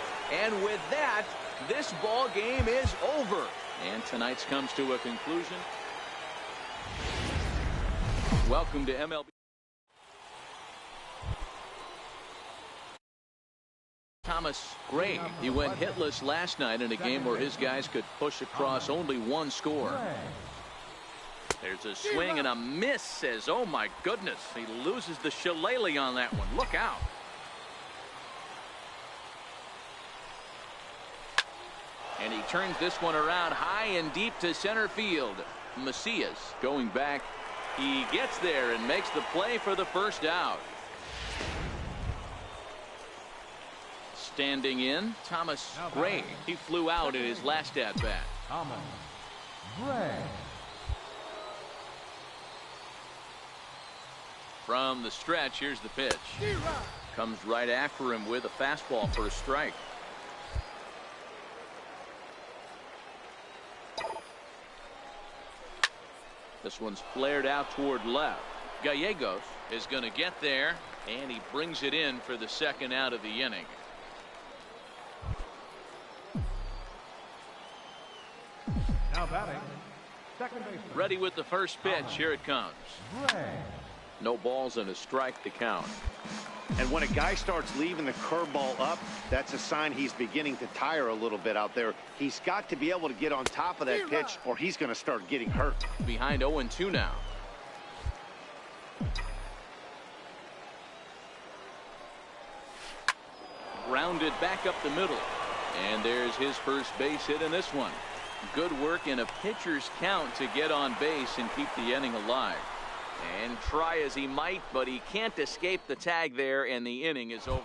And with that, this ball game is over. And tonight's comes to a conclusion. Welcome to MLB. Thomas Gray. He went hitless last night in a game where his guys could push across only one score. There's a swing and a miss. Says, oh my goodness, he loses the shillelagh on that one. Look out. And he turns this one around high and deep to center field. Macias going back. He gets there and makes the play for the first out. Standing in, Thomas Gray. He flew out in his last at-bat. Thomas Gray. From the stretch, here's the pitch. Comes right after him with a fastball for a strike. This one's flared out toward left. Gallegos is going to get there, and he brings it in for the second out of the inning. Now batting, second baseman. Ready with the first pitch. Here it comes. Gray. No balls and a strike to count. and when a guy starts leaving the curveball up, that's a sign he's beginning to tire a little bit out there. He's got to be able to get on top of that pitch, or he's going to start getting hurt. Behind 0-2 now. Grounded back up the middle. And there's his first base hit in this one. Good work in a pitcher's count to get on base and keep the inning alive. And try as he might, but he can't escape the tag there, and the inning is over.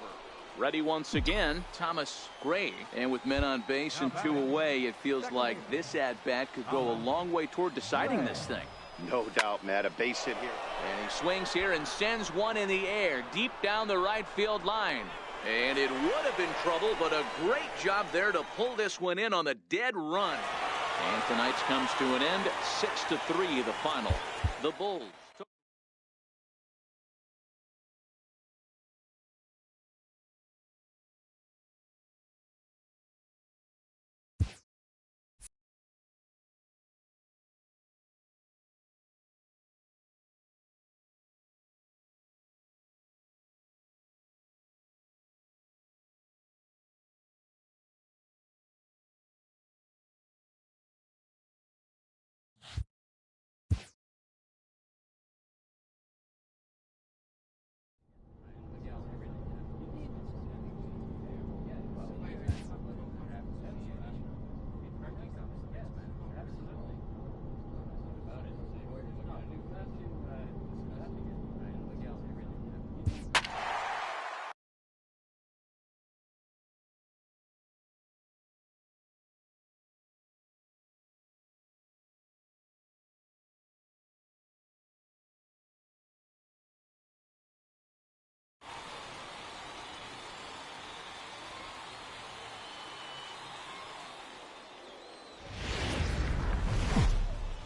Ready once again, Thomas Gray. And with men on base and 2 away, it feels like this at-bat could go a long way toward deciding this thing. No doubt, Matt. A base hit here. And he swings here and sends one in the air, deep down the right field line. And it would have been trouble, but a great job there to pull this one in on the dead run. And tonight's comes to an end, 6-3 the final. The Bulls.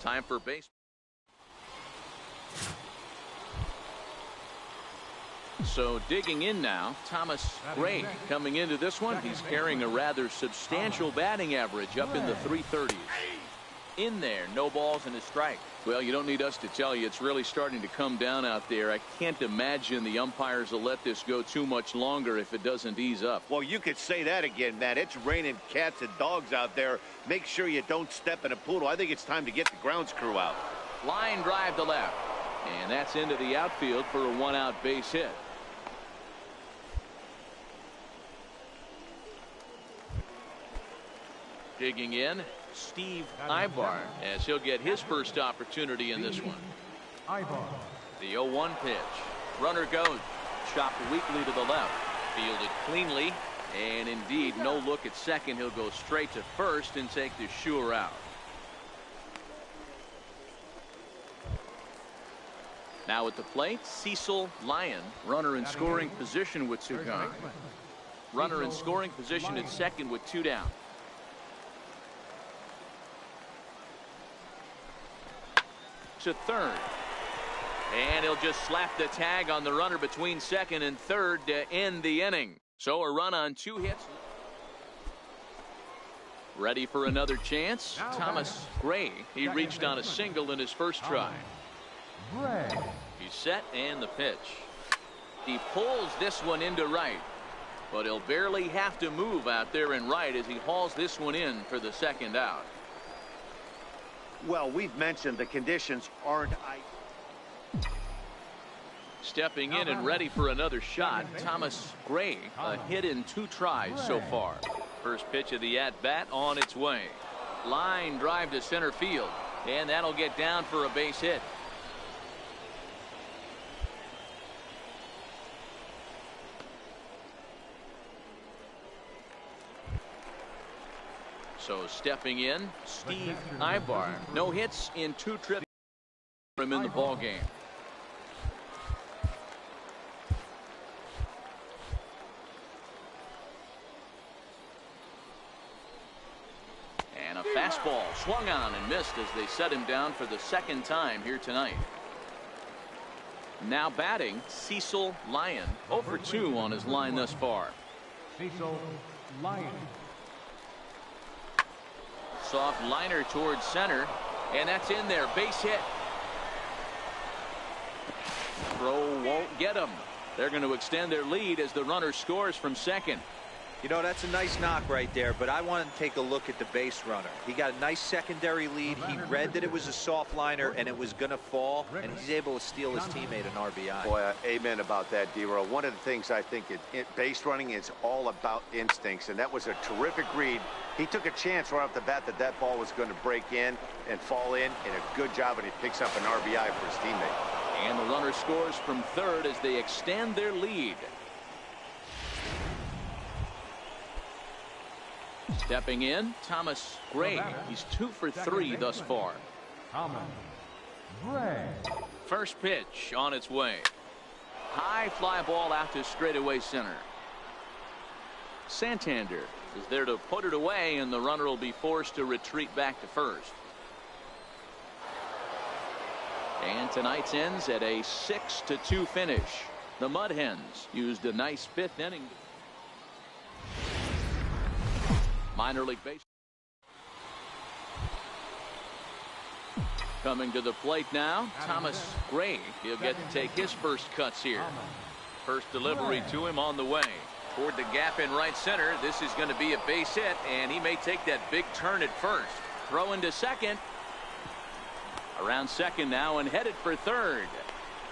Time for base. So digging in now, Thomas Gray coming into this one. He's carrying a rather substantial batting average up in the 330s. In there, no balls and a strike. Well, you don't need us to tell you, it's really starting to come down out there. I can't imagine the umpires will let this go too much longer if it doesn't ease up. Well, you could say that again, Matt. It's raining cats and dogs out there. Make sure you don't step in a poodle. I think it's time to get the grounds crew out. Line drive to left. And that's into the outfield for a one-out base hit. Digging in, Steve Ibar, as he'll get his first opportunity in this one. The 0-1 pitch. Runner goes. Chopped weakly to the left. Fielded cleanly. And indeed, no look at second. He'll go straight to first and take the sure out. Now at the plate, Cecil Lyon. Runner in scoring position with two gone. Runner in scoring position at second with two down. To third. And he'll just slap the tag on the runner between second and third to end the inning. So a run on two hits. Ready for another chance. Thomas Gray. He reached on a single in his first try. He's set and the pitch. He pulls this one into right. But he'll barely have to move out there in right as he hauls this one in for the second out. Well, we've mentioned the conditions aren't ideal. Stepping in and ready for another shot, Thomas Gray. A hit in two tries so far. First pitch of the at-bat on its way. Line drive to center field. And that'll get down for a base hit. So stepping in, Steve Ibar. No hits in two trips for him in the ball game. And a fastball swung on and missed as they set him down for the second time here tonight. Now batting, Cecil Lyon. 0 for 2 on his line thus far. Cecil Lyon. Soft liner towards center, and that's in there. Base hit. Throw won't get him. They're going to extend their lead as the runner scores from second. You know, that's a nice knock right there, but I want to take a look at the base runner. He got a nice secondary lead. He read that it was a soft liner and it was going to fall, and he's able to steal his teammate an RBI. Boy, amen about that, D-Roll. One of the things I think base running is all about instincts, and that was a terrific read. He took a chance right off the bat that that ball was going to break in and fall in, and a good job, and he picks up an RBI for his teammate. And the runner scores from third as they extend their lead. Stepping in, Thomas Gray. He's 2 for 3 thus far. Thomas Gray. First pitch on its way. High fly ball out to straightaway center. Santander is there to put it away, and the runner will be forced to retreat back to first. And tonight's ends at a 6-2 finish. The Mud Hens used a nice fifth inning. Minor league base. Coming to the plate now, Thomas Gray. He'll get to take his first cuts here. First delivery to him on the way. Toward the gap in right center. This is going to be a base hit, and he may take that big turn at first. Throw into second. Around second now and headed for third.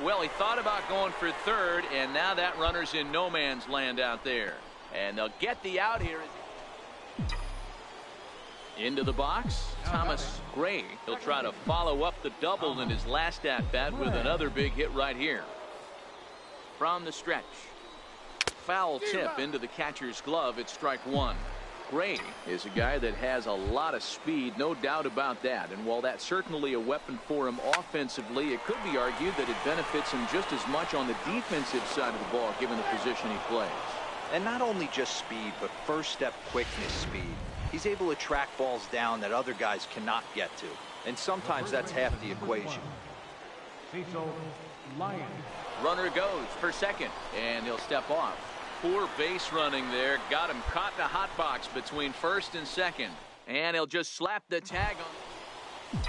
Well, he thought about going for third, and now that runner's in no man's land out there. And they'll get the out here. Into the box, Thomas Gray. He'll try to follow up the double in his last at-bat with another big hit right here. From the stretch. Foul tip into the catcher's glove at strike one. Gray is a guy that has a lot of speed, no doubt about that. And while that's certainly a weapon for him offensively, it could be argued that it benefits him just as much on the defensive side of the ball, given the position he plays. And not only just speed, but first step quickness speed. He's able to track balls down that other guys cannot get to. And sometimes that's half the equation. Cecil Lyon. Runner goes for second, and he'll step off. Poor base running there. Got him caught in a hot box between first and second. And he'll just slap the tag on.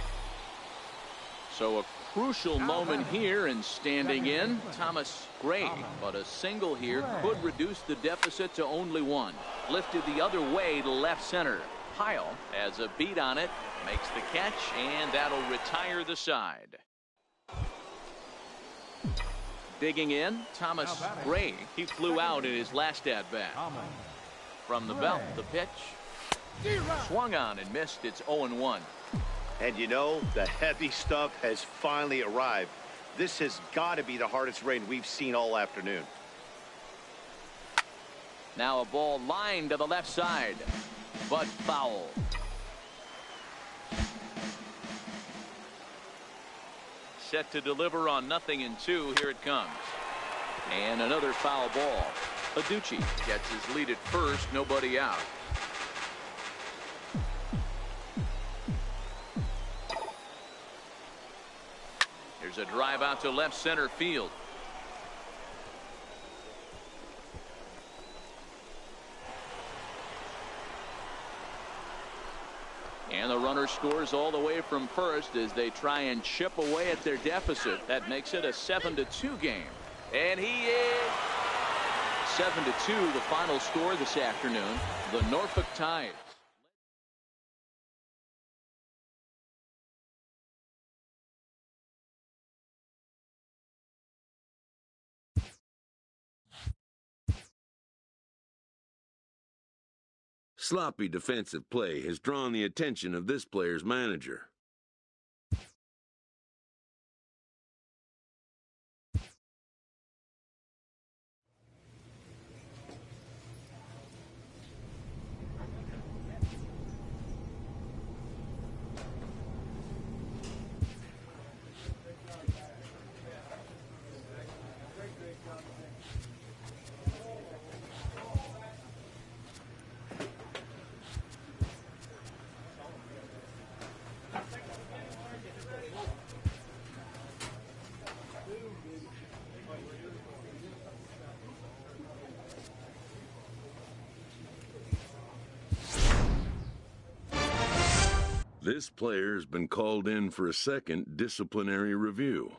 So a crucial moment here, and standing in, Thomas Gray. But a single here could reduce the deficit to only one. Lifted the other way to left center. Pyle has a beat on it, makes the catch, and that'll retire the side. Digging in, Thomas Gray. He flew out in his last at-bat. From the belt, the pitch. Swung on and missed. It's 0-1. And you know, the heavy stuff has finally arrived. This has got to be the hardest rain we've seen all afternoon. Now a ball lined to the left side, but foul. Set to deliver on 0-2. Here it comes. And another foul ball. Aducci gets his lead at first, nobody out. Here's a drive out to left center field. And the runner scores all the way from first as they try and chip away at their deficit. That makes it a 7-2 game. And he is 7-2, the final score this afternoon. The Norfolk Tides. Sloppy defensive play has drawn the attention of this player's manager. This player has been called in for a second disciplinary review.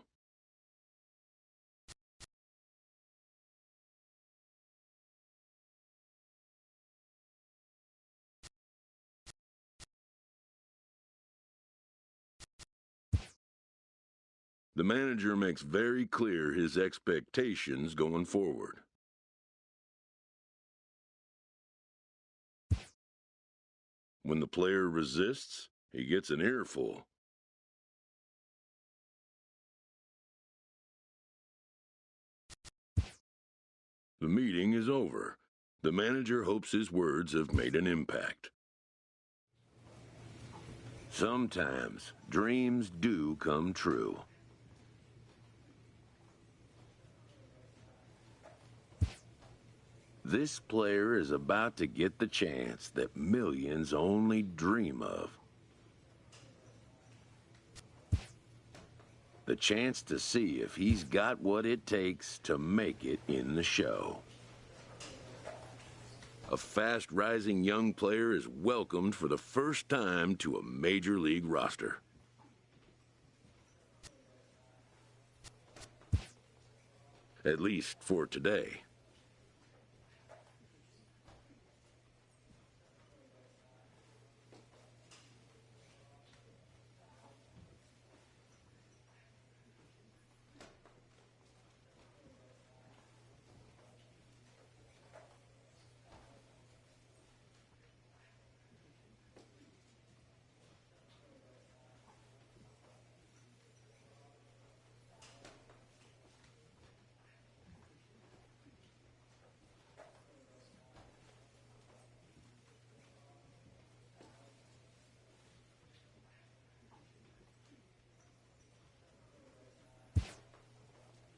The manager makes very clear his expectations going forward. When the player resists, he gets an earful. The meeting is over. The manager hopes his words have made an impact. Sometimes dreams do come true. This player is about to get the chance that millions only dream of. The chance to see if he's got what it takes to make it in the show. A fast-rising young player is welcomed for the first time to a major league roster. At least for today.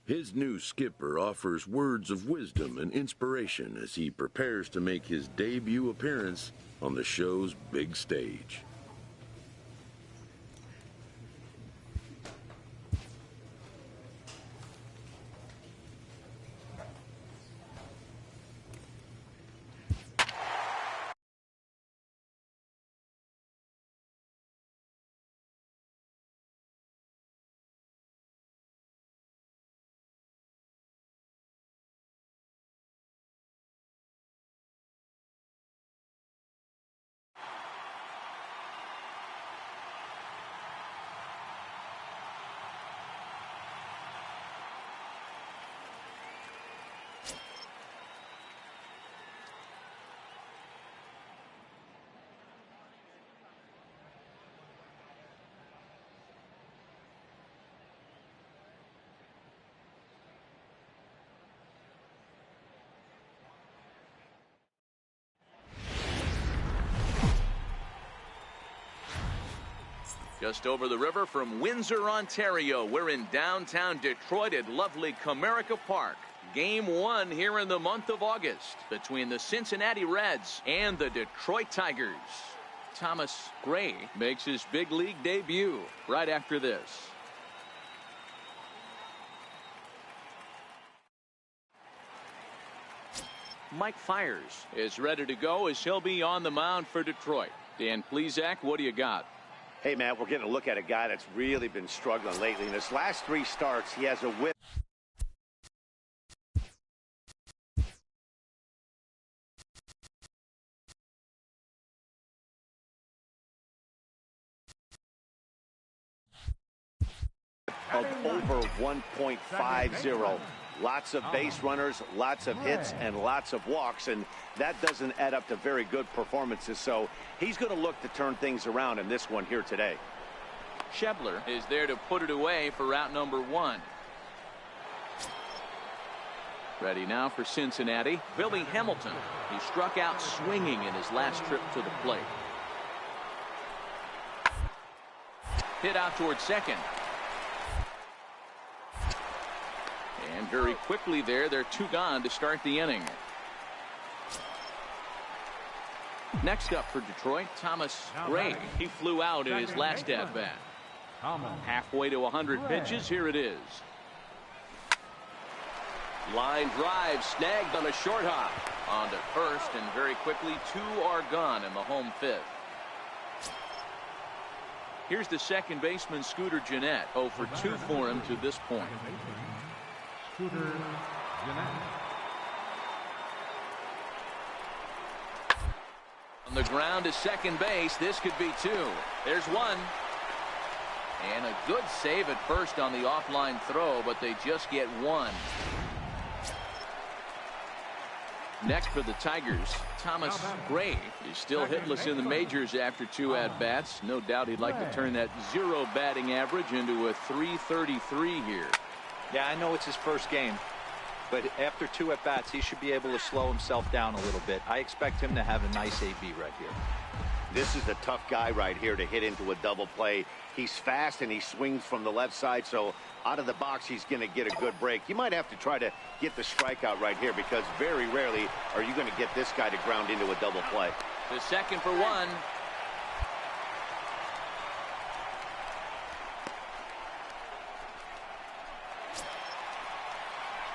His new skipper offers words of wisdom and inspiration as he prepares to make his debut appearance on the show's big stage. Just over the river from Windsor, Ontario, we're in downtown Detroit at lovely Comerica Park. Game 1 here in the month of August between the Cincinnati Reds and the Detroit Tigers. Thomas Gray makes his big league debut right after this. Mike Fiers is ready to go as he'll be on the mound for Detroit. Dan Plesac, what do you got? Hey, Matt, we're getting a look at a guy that's really been struggling lately. In his last 3 starts, he has a whip. Of over 1.50. Lots of base runners, lots of hits, and lots of walks, and that doesn't add up to very good performances. So he's going to look to turn things around in this one here today. Schebler is there to put it away for route number 1. Ready now for Cincinnati. Billy Hamilton. He struck out swinging in his last trip to the plate. Hit out towards second. And very quickly there, they're 2 gone to start the inning. Next up for Detroit, Thomas Gray. He flew out in his last at-bat. Halfway to 100 pitches, here it is. Line drive snagged on a short hop. On to first, and very quickly 2 are gone in the home 5th. Here's the second baseman, Scooter Gennett. 0 for 2 for him to this point. On the ground to second base. This could be 2. There's 1. And a good save at first on the offline throw, but they just get 1. Next for the Tigers, Thomas Gray is still hitless in the majors after 2 at-bats. No doubt he'd like to turn that 0 batting average into a .333 here. Yeah, I know it's his first game, but after 2 at-bats, he should be able to slow himself down a little bit. I expect him to have a nice AB right here. This is a tough guy right here to hit into a double play. He's fast and he swings from the left side, so out of the box he's going to get a good break. You might have to try to get the strikeout right here because very rarely are you going to get this guy to ground into a double play. The second for 1.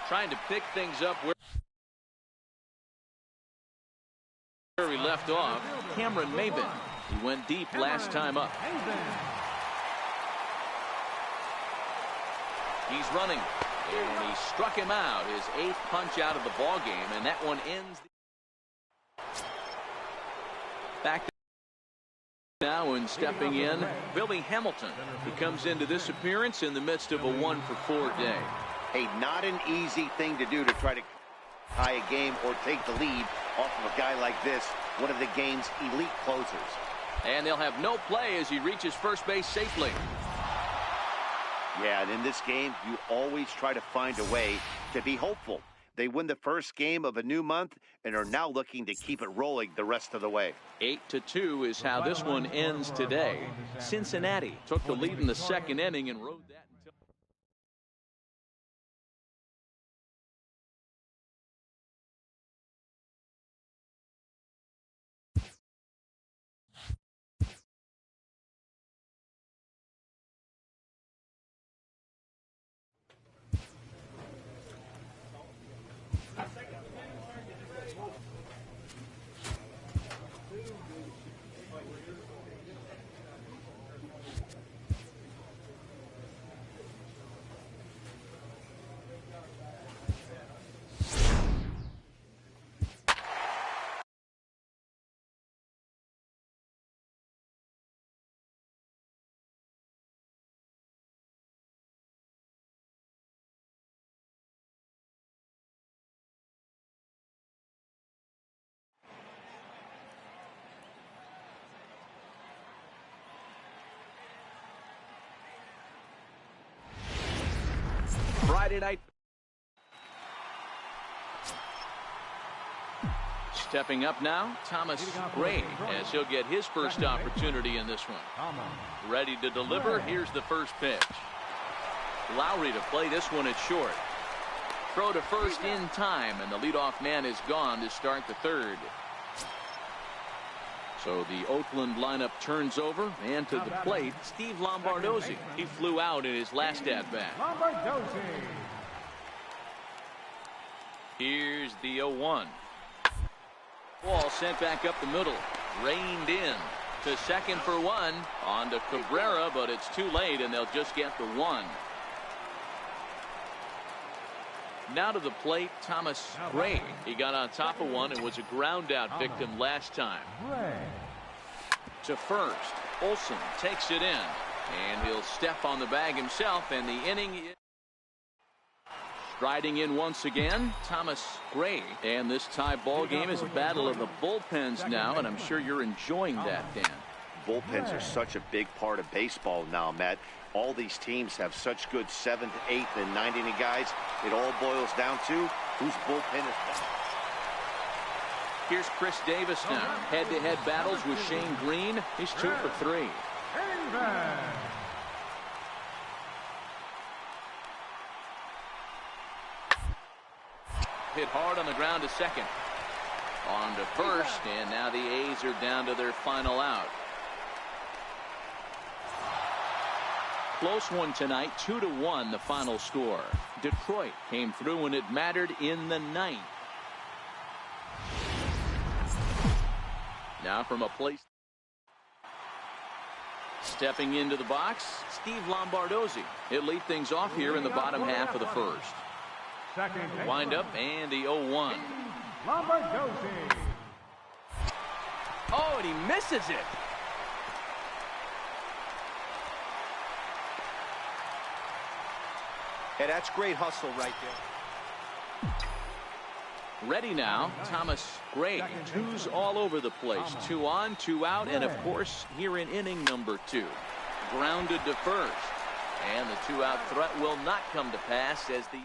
Trying to pick things up where we left off. Cameron Maybin. He went deep last time up. He's running, and he struck him out, his 8th punch out of the ball game, and that one ends. Back now and stepping in, Billy Hamilton. He comes into this appearance in the midst of a 1 for 4 day. Hey, not an easy thing to do to try to tie a game or take the lead off of a guy like this, one of the game's elite closers. And they'll have no play as he reaches first base safely. Yeah, and in this game, you always try to find a way to be hopeful. They win the first game of a new month and are now looking to keep it rolling the rest of the way. 8-2 is how this one ends today. Cincinnati took the lead in the second inning and rode that until Friday night. Stepping up now, Thomas Gray, as he'll get his first opportunity in this one. Ready to deliver. Here's the first pitch. Lowry to play this one at short. Throw to first in time, and the leadoff man is gone to start the third. So the Oakland lineup turns over, and to the plate, Steve Lombardozzi. He flew out in his last at-bat. Here's the 0-1. Ball sent back up the middle. Reined in to second for one. On to Cabrera, but it's too late, and they'll just get the one. Now to the plate, Thomas Gray. He got on top of one and was a ground out victim last time. To first, Olsen takes it in, and he'll step on the bag himself, and the inning is striding in once again, Thomas Gray. And this tie ball game is a battle of the bullpens now, and I'm sure you're enjoying that, Dan. Bullpens are such a big part of baseball now, Matt. All these teams have such good 7th, 8th, and 9th inning guys. It all boils down to whose bullpen is best. Here's Chris Davis now. Head-to-head battles with Shane Green. He's 2 for 3. Hit hard on the ground to second. On to first, and now the A's are down to their final out. Close one tonight, 2-1 the final score. Detroit came through when it mattered in the 9th. Now from a place. Stepping into the box, Steve Lombardozzi. He'll lead things off here in the bottom half of the first. Wind up and the 0-1. Lombardozzi. Oh, and he misses it. Hey, that's great hustle right there. Ready now, Thomas Gray. 2s all over the place. 2 on, 2 out, and of course here in inning number 2. Grounded to first, and the 2-out threat will not come to pass as the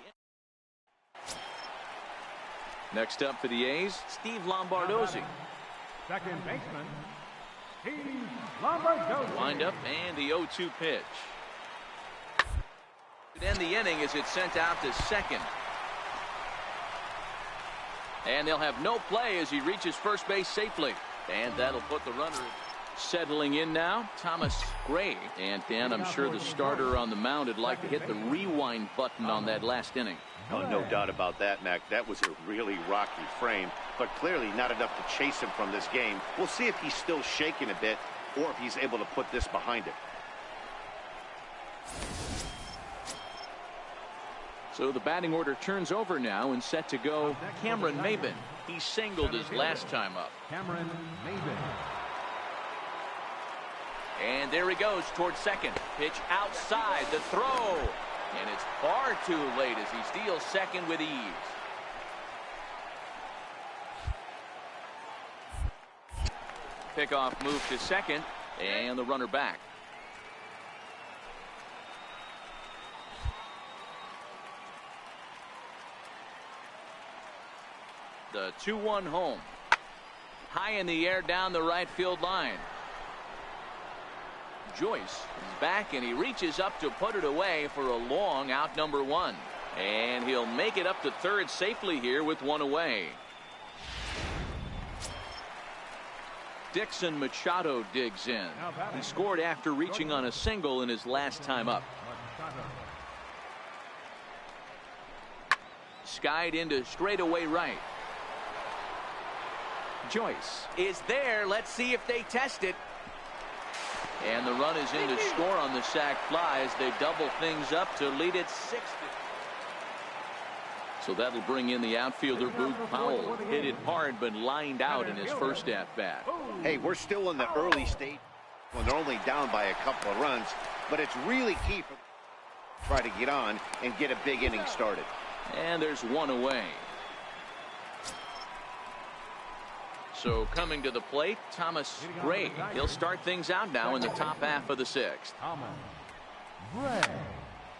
next up for the A's, Steve Lombardozzi. Second baseman, Steve Lombardozzi. Wind up and the 0-2 pitch. End the inning as it's sent out to second. And they'll have no play as he reaches first base safely. And that'll put the runner settling in now. Thomas Gray. And Dan, I'm sure the starter on the mound would like to hit the rewind button on that last inning. Oh, no doubt about that, Mac. That was a really rocky frame, but clearly not enough to chase him from this game. We'll see if he's still shaking a bit or if he's able to put this behind him. So the batting order turns over now and set to go Cameron Maybin. He singled his last time up. Cameron Maybin. And there he goes towards second. Pitch outside, the throw. And it's far too late as he steals second with ease. Pickoff move to second, and the runner back. The 2-1 home. High in the air down the right field line. Joyce is back, and he reaches up to put it away for a long out number 1. And he'll make it up to third safely here with 1 away. Dixon Machado digs in. He scored after reaching on a single in his last time up. Skied into straightaway right. Joyce is there. Let's see if they test it. And the run is in to score on the sac fly as they double things up to lead it 6-0. So that'll bring in the outfielder Boog Powell. Hit it hard but lined out in his first at-bat. Hey, we're still in the early stage when they're only down by a couple of runs, but it's really key for them to try to get on and get a big inning started. And there's 1 away. So coming to the plate, Thomas Gray. He'll start things out now in the top half of the 6th.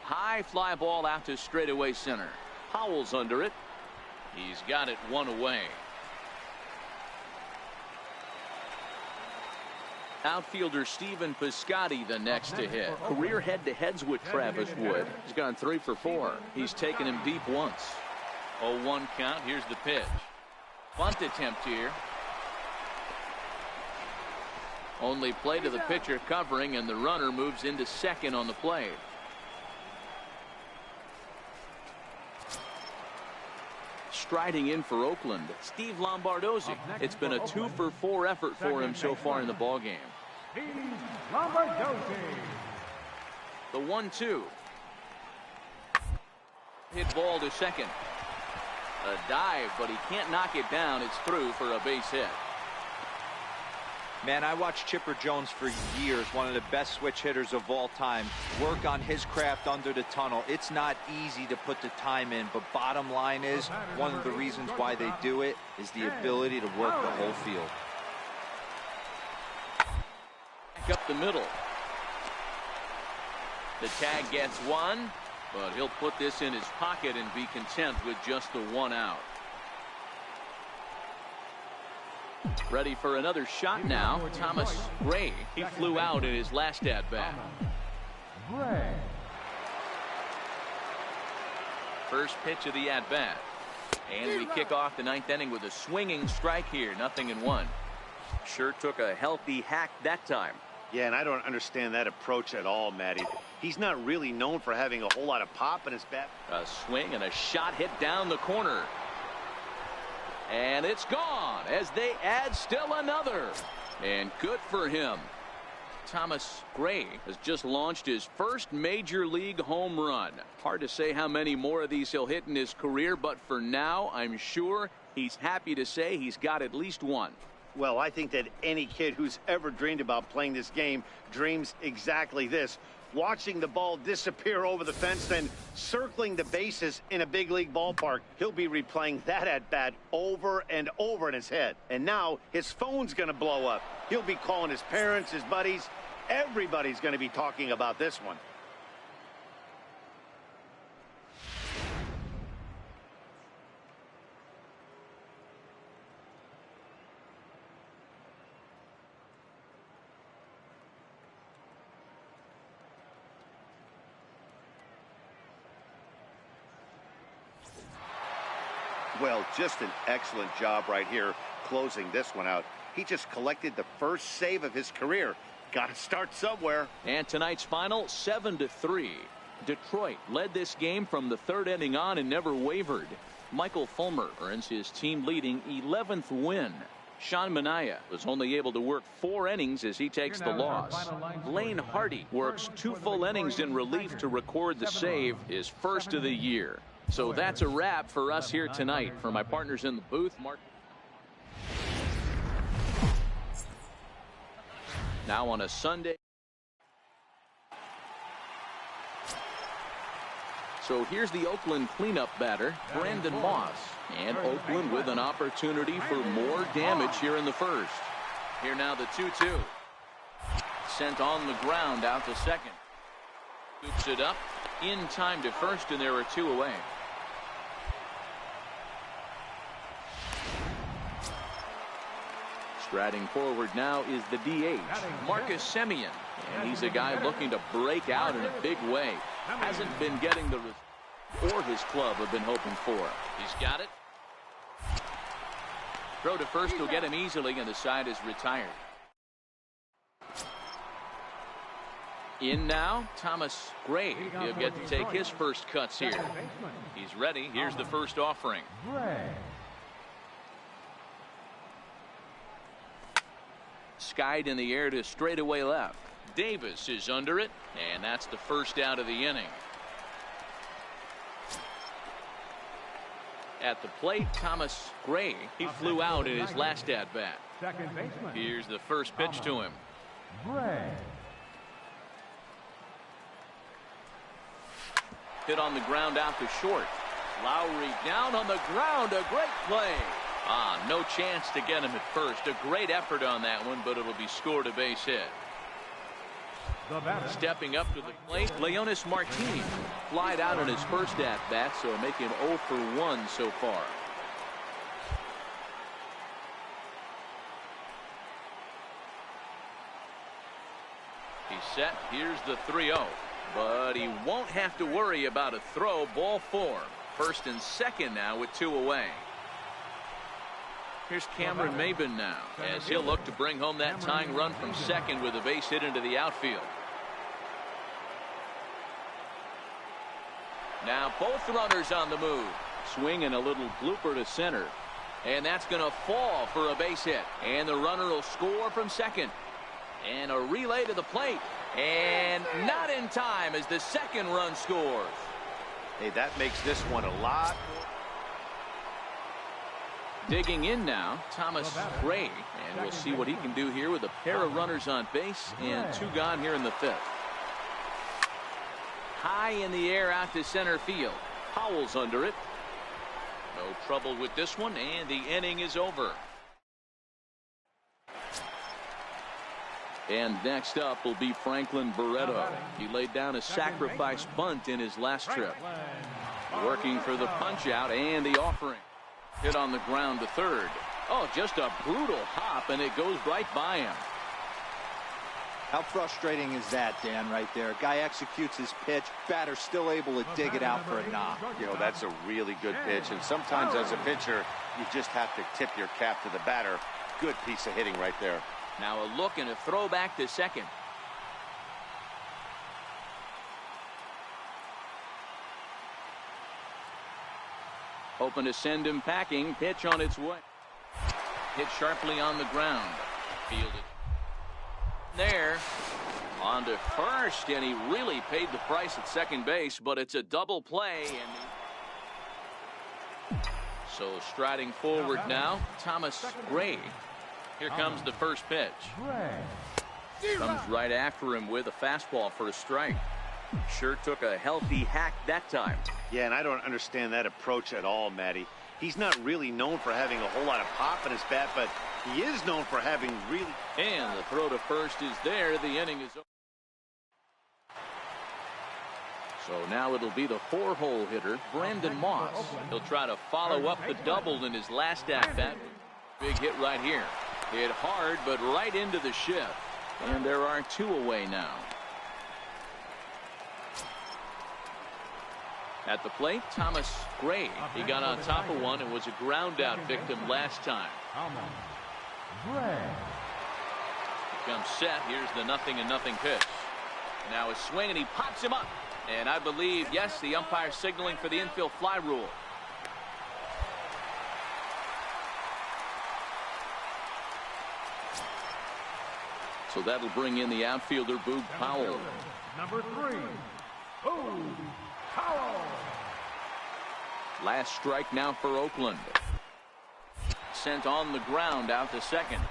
High fly ball out to straightaway center. Powell's under it. He's got it 1 away. Outfielder Stephen Piscotty the next to hit. Career head-to-heads with Travis Wood. He's gone 3 for 4. He's taken him deep once. 0-1 count. Here's the pitch. Bunt attempt here. Only play to the pitcher covering, and the runner moves into second on the play. Striding in for Oakland, Steve Lombardozzi. It's been a 2 for 4 effort for him so far in the ballgame. Steve Lombardozzi. The 1-2. Hit ball to second. A dive, but he can't knock it down. It's through for a base hit. Man, I watched Chipper Jones for years, one of the best switch hitters of all time, work on his craft under the tunnel. It's not easy to put the time in, but bottom line is, one of the reasons why they do it is the ability to work the whole field. Back up the middle. The tag gets one, but he'll put this in his pocket and be content with just the 1 out. Ready for another shot now. Thomas Gray. He flew out in his last at-bat. First pitch of the at-bat. And we kick off the 9th inning with a swinging strike here. 0-1. Sure took a healthy hack that time. Yeah, and I don't understand that approach at all, Matty. He's not really known for having a whole lot of pop in his bat. A swing and a shot hit down the corner. And it's gone as they add still another. And good for him. Thomas Gray has just launched his first major league home run. Hard to say how many more of these he'll hit in his career, but for now, I'm sure he's happy to say he's got at least one. Well, I think that any kid who's ever dreamed about playing this game dreams exactly this. Watching the ball disappear over the fence, then circling the bases in a big league ballpark. He'll be replaying that at-bat over and over in his head. And now his phone's going to blow up. He'll be calling his parents, his buddies. Everybody's going to be talking about this one. Well, just an excellent job right here closing this one out. He just collected the first save of his career. Got to start somewhere. And tonight's final, 7-3. Detroit led this game from the 3rd inning on and never wavered. Michael Fulmer earns his team-leading 11th win. Sean Manaea was only able to work 4 innings as he takes the loss. Blaine Hardy works 2 full innings in relief to record the save, his first of the year. So that's a wrap for us here tonight. For my partners in the booth, Mark. Now on a Sunday. So here's the Oakland cleanup batter, Brandon Moss. And Oakland with an opportunity for more damage here in the first. Here now the 2-2. Sent on the ground out to second. Scoops it up in time to first, and there are 2 away. Striding forward now is the DH, Marcus Semien. And he's a guy looking to break out in a big way. Hasn't been getting the result or his club have been hoping for. He's got it. Throw to first will get him easily, and the side is retired. In now, Thomas Gray. He'll get to take his first cuts here. He's ready. Here's the first offering. Skied in the air to straightaway left. Davis is under it, and that's the first out of the inning. At the plate, Thomas Gray. He flew out in his last at-bat. Here's the first pitch to him. Hit on the ground out to short. Lowry down on the ground. A great play. No chance to get him at first. A great effort on that one, but it'll be scored a base hit. Stepping up to the plate, Leonis Martinez flied out on his first at-bat, so making 0 for 1 so far. He's set. Here's the 3-0. But he won't have to worry about a throw. Ball 4. First and second now with 2 away. Here's Cameron Maben now as he'll look to bring home that tying run from second with a base hit into the outfield. Now both runners on the move. Swing and a little blooper to center. And that's going to fall for a base hit. And the runner will score from second. And a relay to the plate. And not in time as the second run scores. Hey, that makes this one a lot more. Digging in now, Thomas Gray. And we'll see what he can do here with a pair of runners on base and 2 gone here in the 5th. High in the air out to center field. Powell's under it. No trouble with this one, and the inning is over. And next up will be Franklin Barreto. He laid down a sacrifice bunt in his last trip. Working for the punch out and the offering. Hit on the ground to third. Oh, just a brutal hop, and it goes right by him. How frustrating is that, Dan, right there? Guy executes his pitch, batter still able to dig it out for a knock. You know, that's a really good pitch, and sometimes as a pitcher, you just have to tip your cap to the batter. Good piece of hitting right there. Now a look and a throw back to second. Open to send him packing. Pitch on its way. Hit sharply on the ground. Fielded. There. On to first, and he really paid the price at second base, but it's a double play. And so striding forward now, Thomas Gray. Here comes the first pitch. Comes right after him with a fastball for a strike. Sure took a healthy hack that time. Yeah, and I don't understand that approach at all, Matty. He's not really known for having a whole lot of pop in his bat, but he is known for having really... And the throw to first is there. The inning is over. So now it'll be the 4-hole hitter, Brandon Moss. He'll try to follow up the double in his last at-bat. Big hit right here. Hit hard, but right into the shift. And there are 2 away now. At the plate, Thomas Gray. He got on top of one and was a ground-out victim last time. He comes set. Here's the 0-0 pitch. Now a swing, and he pops him up. And I believe, yes, the umpire signaling for the infield fly rule. So that'll bring in the outfielder, Boog Powell. Number 3, Boog Powell. Last strike now for Oakland. Sent on the ground out to second.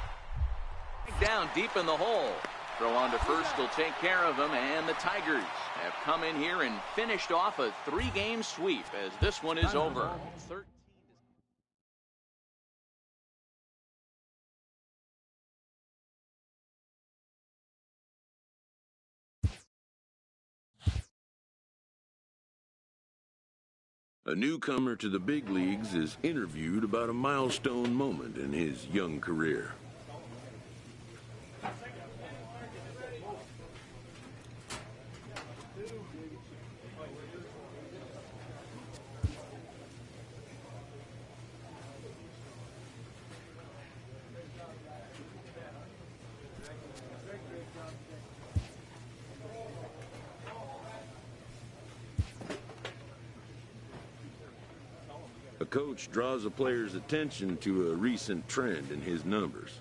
Down deep in the hole. Throw on to first will take care of him, and the Tigers have come in here and finished off a 3-game sweep as this one is over. A newcomer to the big leagues is interviewed about a milestone moment in his young career. A coach draws a player's attention to a recent trend in his numbers.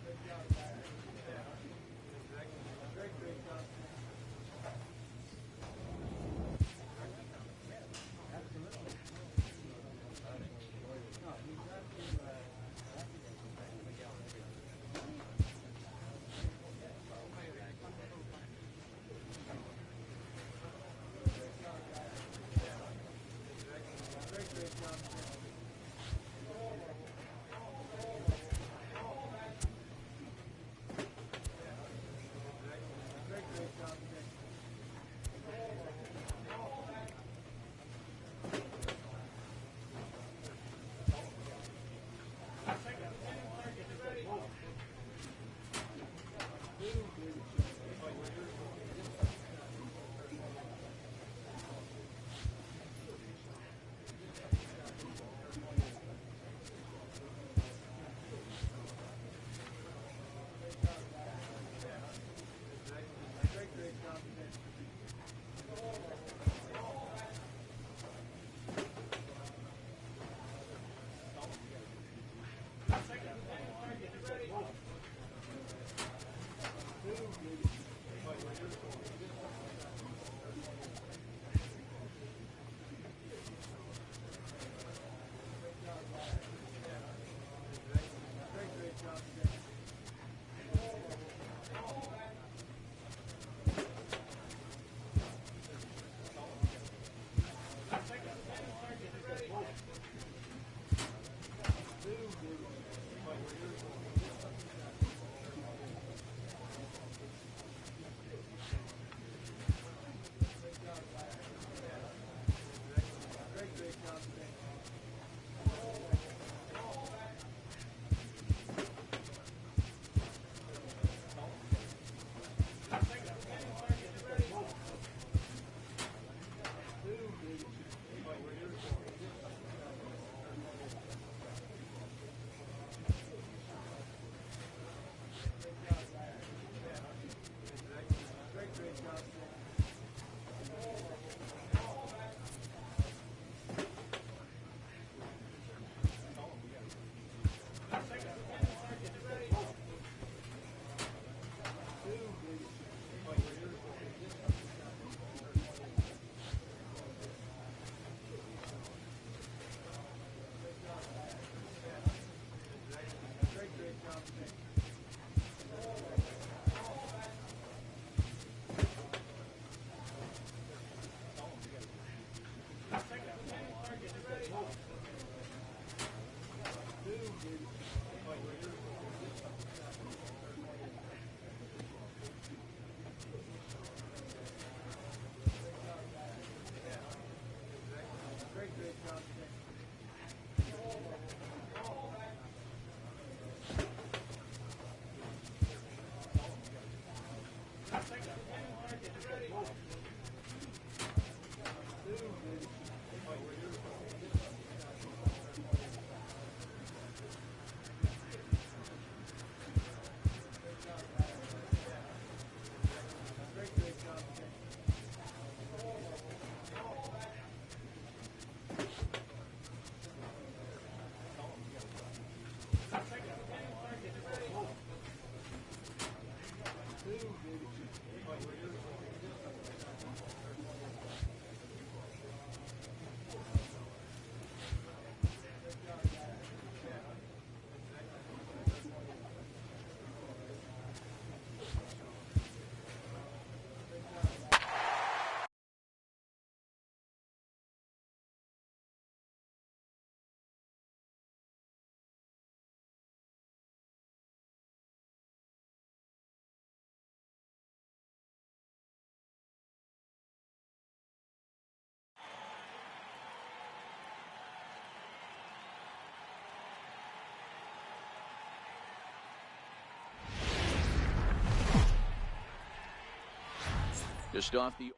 Just off the.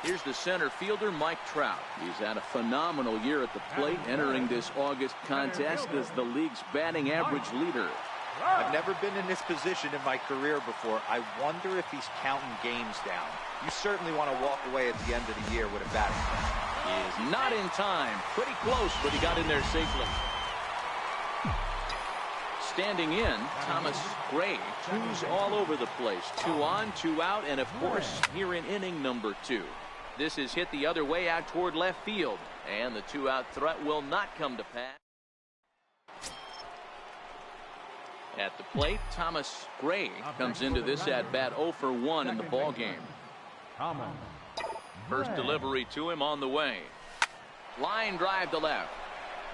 Here's the center fielder, Mike Trout. He's had a phenomenal year at the plate, entering this August contest as the league's batting average leader. I've never been in this position in my career before. I wonder if he's counting games down. You certainly want to walk away at the end of the year with a batting plan. He is not in time. Pretty close, but he got in there safely. Standing in, Thomas Gray. Twos all over the place. 2 on, 2 out, and of course, here in inning number 2. This is hit the other way out toward left field, and the 2-out threat will not come to pass. At the plate, Thomas Gray comes into this at-bat 0 for 1 in the ballgame. First delivery to him on the way. Line drive to left.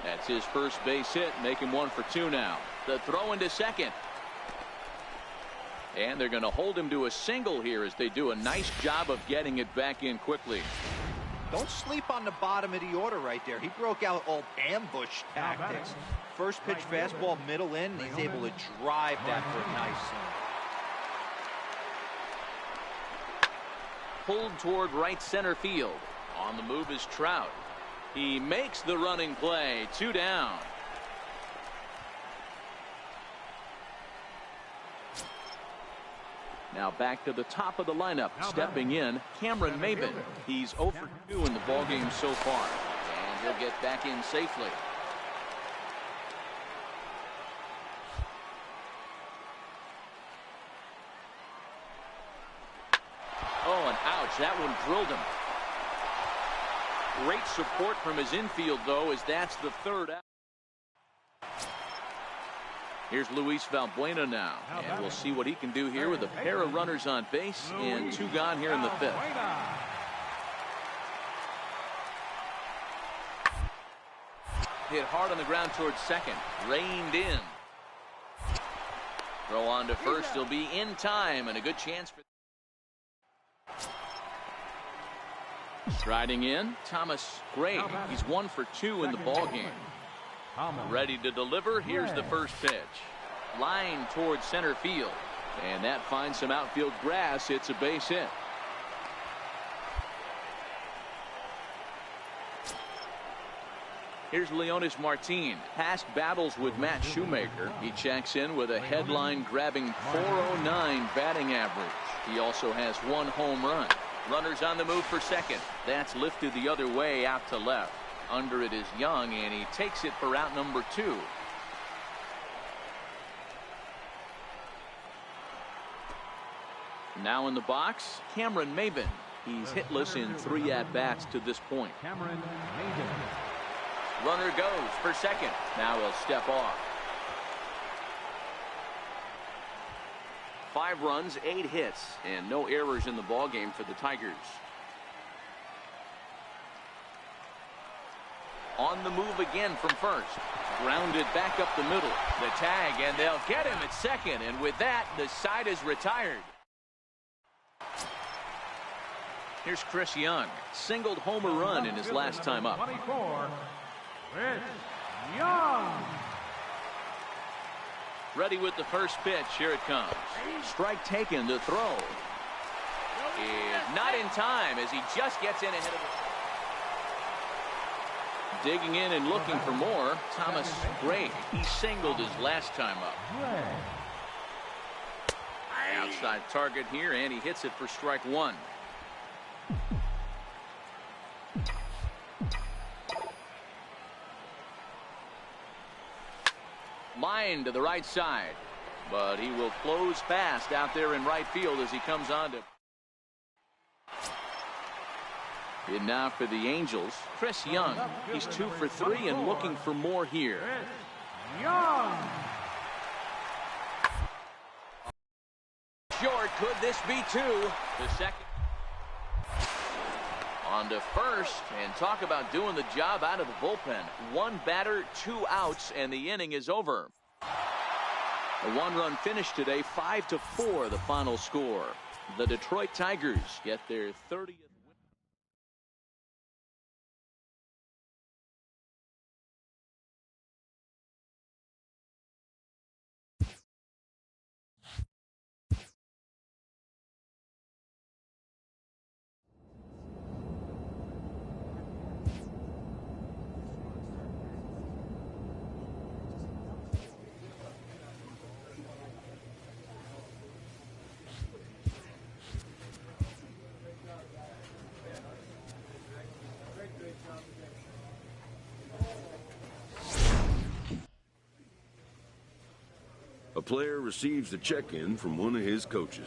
That's his first base hit, make him 1 for 2 now. The throw into second. And they're going to hold him to a single here as they do a nice job of getting it back in quickly. Don't sleep on the bottom of the order right there. He broke out all ambush tactics. First pitch fastball middle in. He's able to drive that for a nice swing. Pulled toward right center field. On the move is Trout. He makes the running play. 2 down. Now back to the top of the lineup. Stepping in, Cameron Maybin. He's 0 for 2 in the ballgame so far. And he'll get back in safely. Oh, and ouch. That one drilled him. Great support from his infield, though, as that's the 3rd out. Here's Luis Valbuena now, and we'll see what he can do here with a pair of runners on base and 2 gone here in the 5th. Hit hard on the ground towards second. Reined in. Throw on to first. He'll be in time and a good chance for. Striding in, Thomas Gray. He's 1 for 2 in the ballgame. Ready to deliver. Here's the first pitch. Line towards center field. And that finds some outfield grass. It's a base hit. Here's Leonis Martin. Past battles with Matt Shoemaker. He checks in with a headline-grabbing .409 batting average. He also has 1 home run. Runners on the move for second. That's lifted the other way out to left. Under it is Young, and he takes it for out number 2. Now in the box, Cameron Maybin. He's hitless in 3 at-bats to this point. Runner goes for second. Now he'll step off. 5 runs, 8 hits, and no errors in the ballgame for the Tigers. On the move again from first. Grounded back up the middle. The tag, and they'll get him at second. And with that, the side is retired. Here's Chris Young. Singled home run in his last time up. 24, Chris Young. Ready with the first pitch. Here it comes. Strike taken. The throw is not in time as he just gets in ahead of it. Digging in and looking for more, Thomas Gray. He singled his last time up. Outside target here, and he hits it for strike 1. Line to the right side, but he will close fast out there in right field as he comes on to. And now for the Angels, Chris Young. He's 2 for 3 and looking for more here. Young. Short, could this be 2? The second. On to first, and talk about doing the job out of the bullpen. 1 batter, 2 outs, and the inning is over. A 1-run finish today, 5-4 the final score. The Detroit Tigers get their 30th. A player receives a check-in from one of his coaches.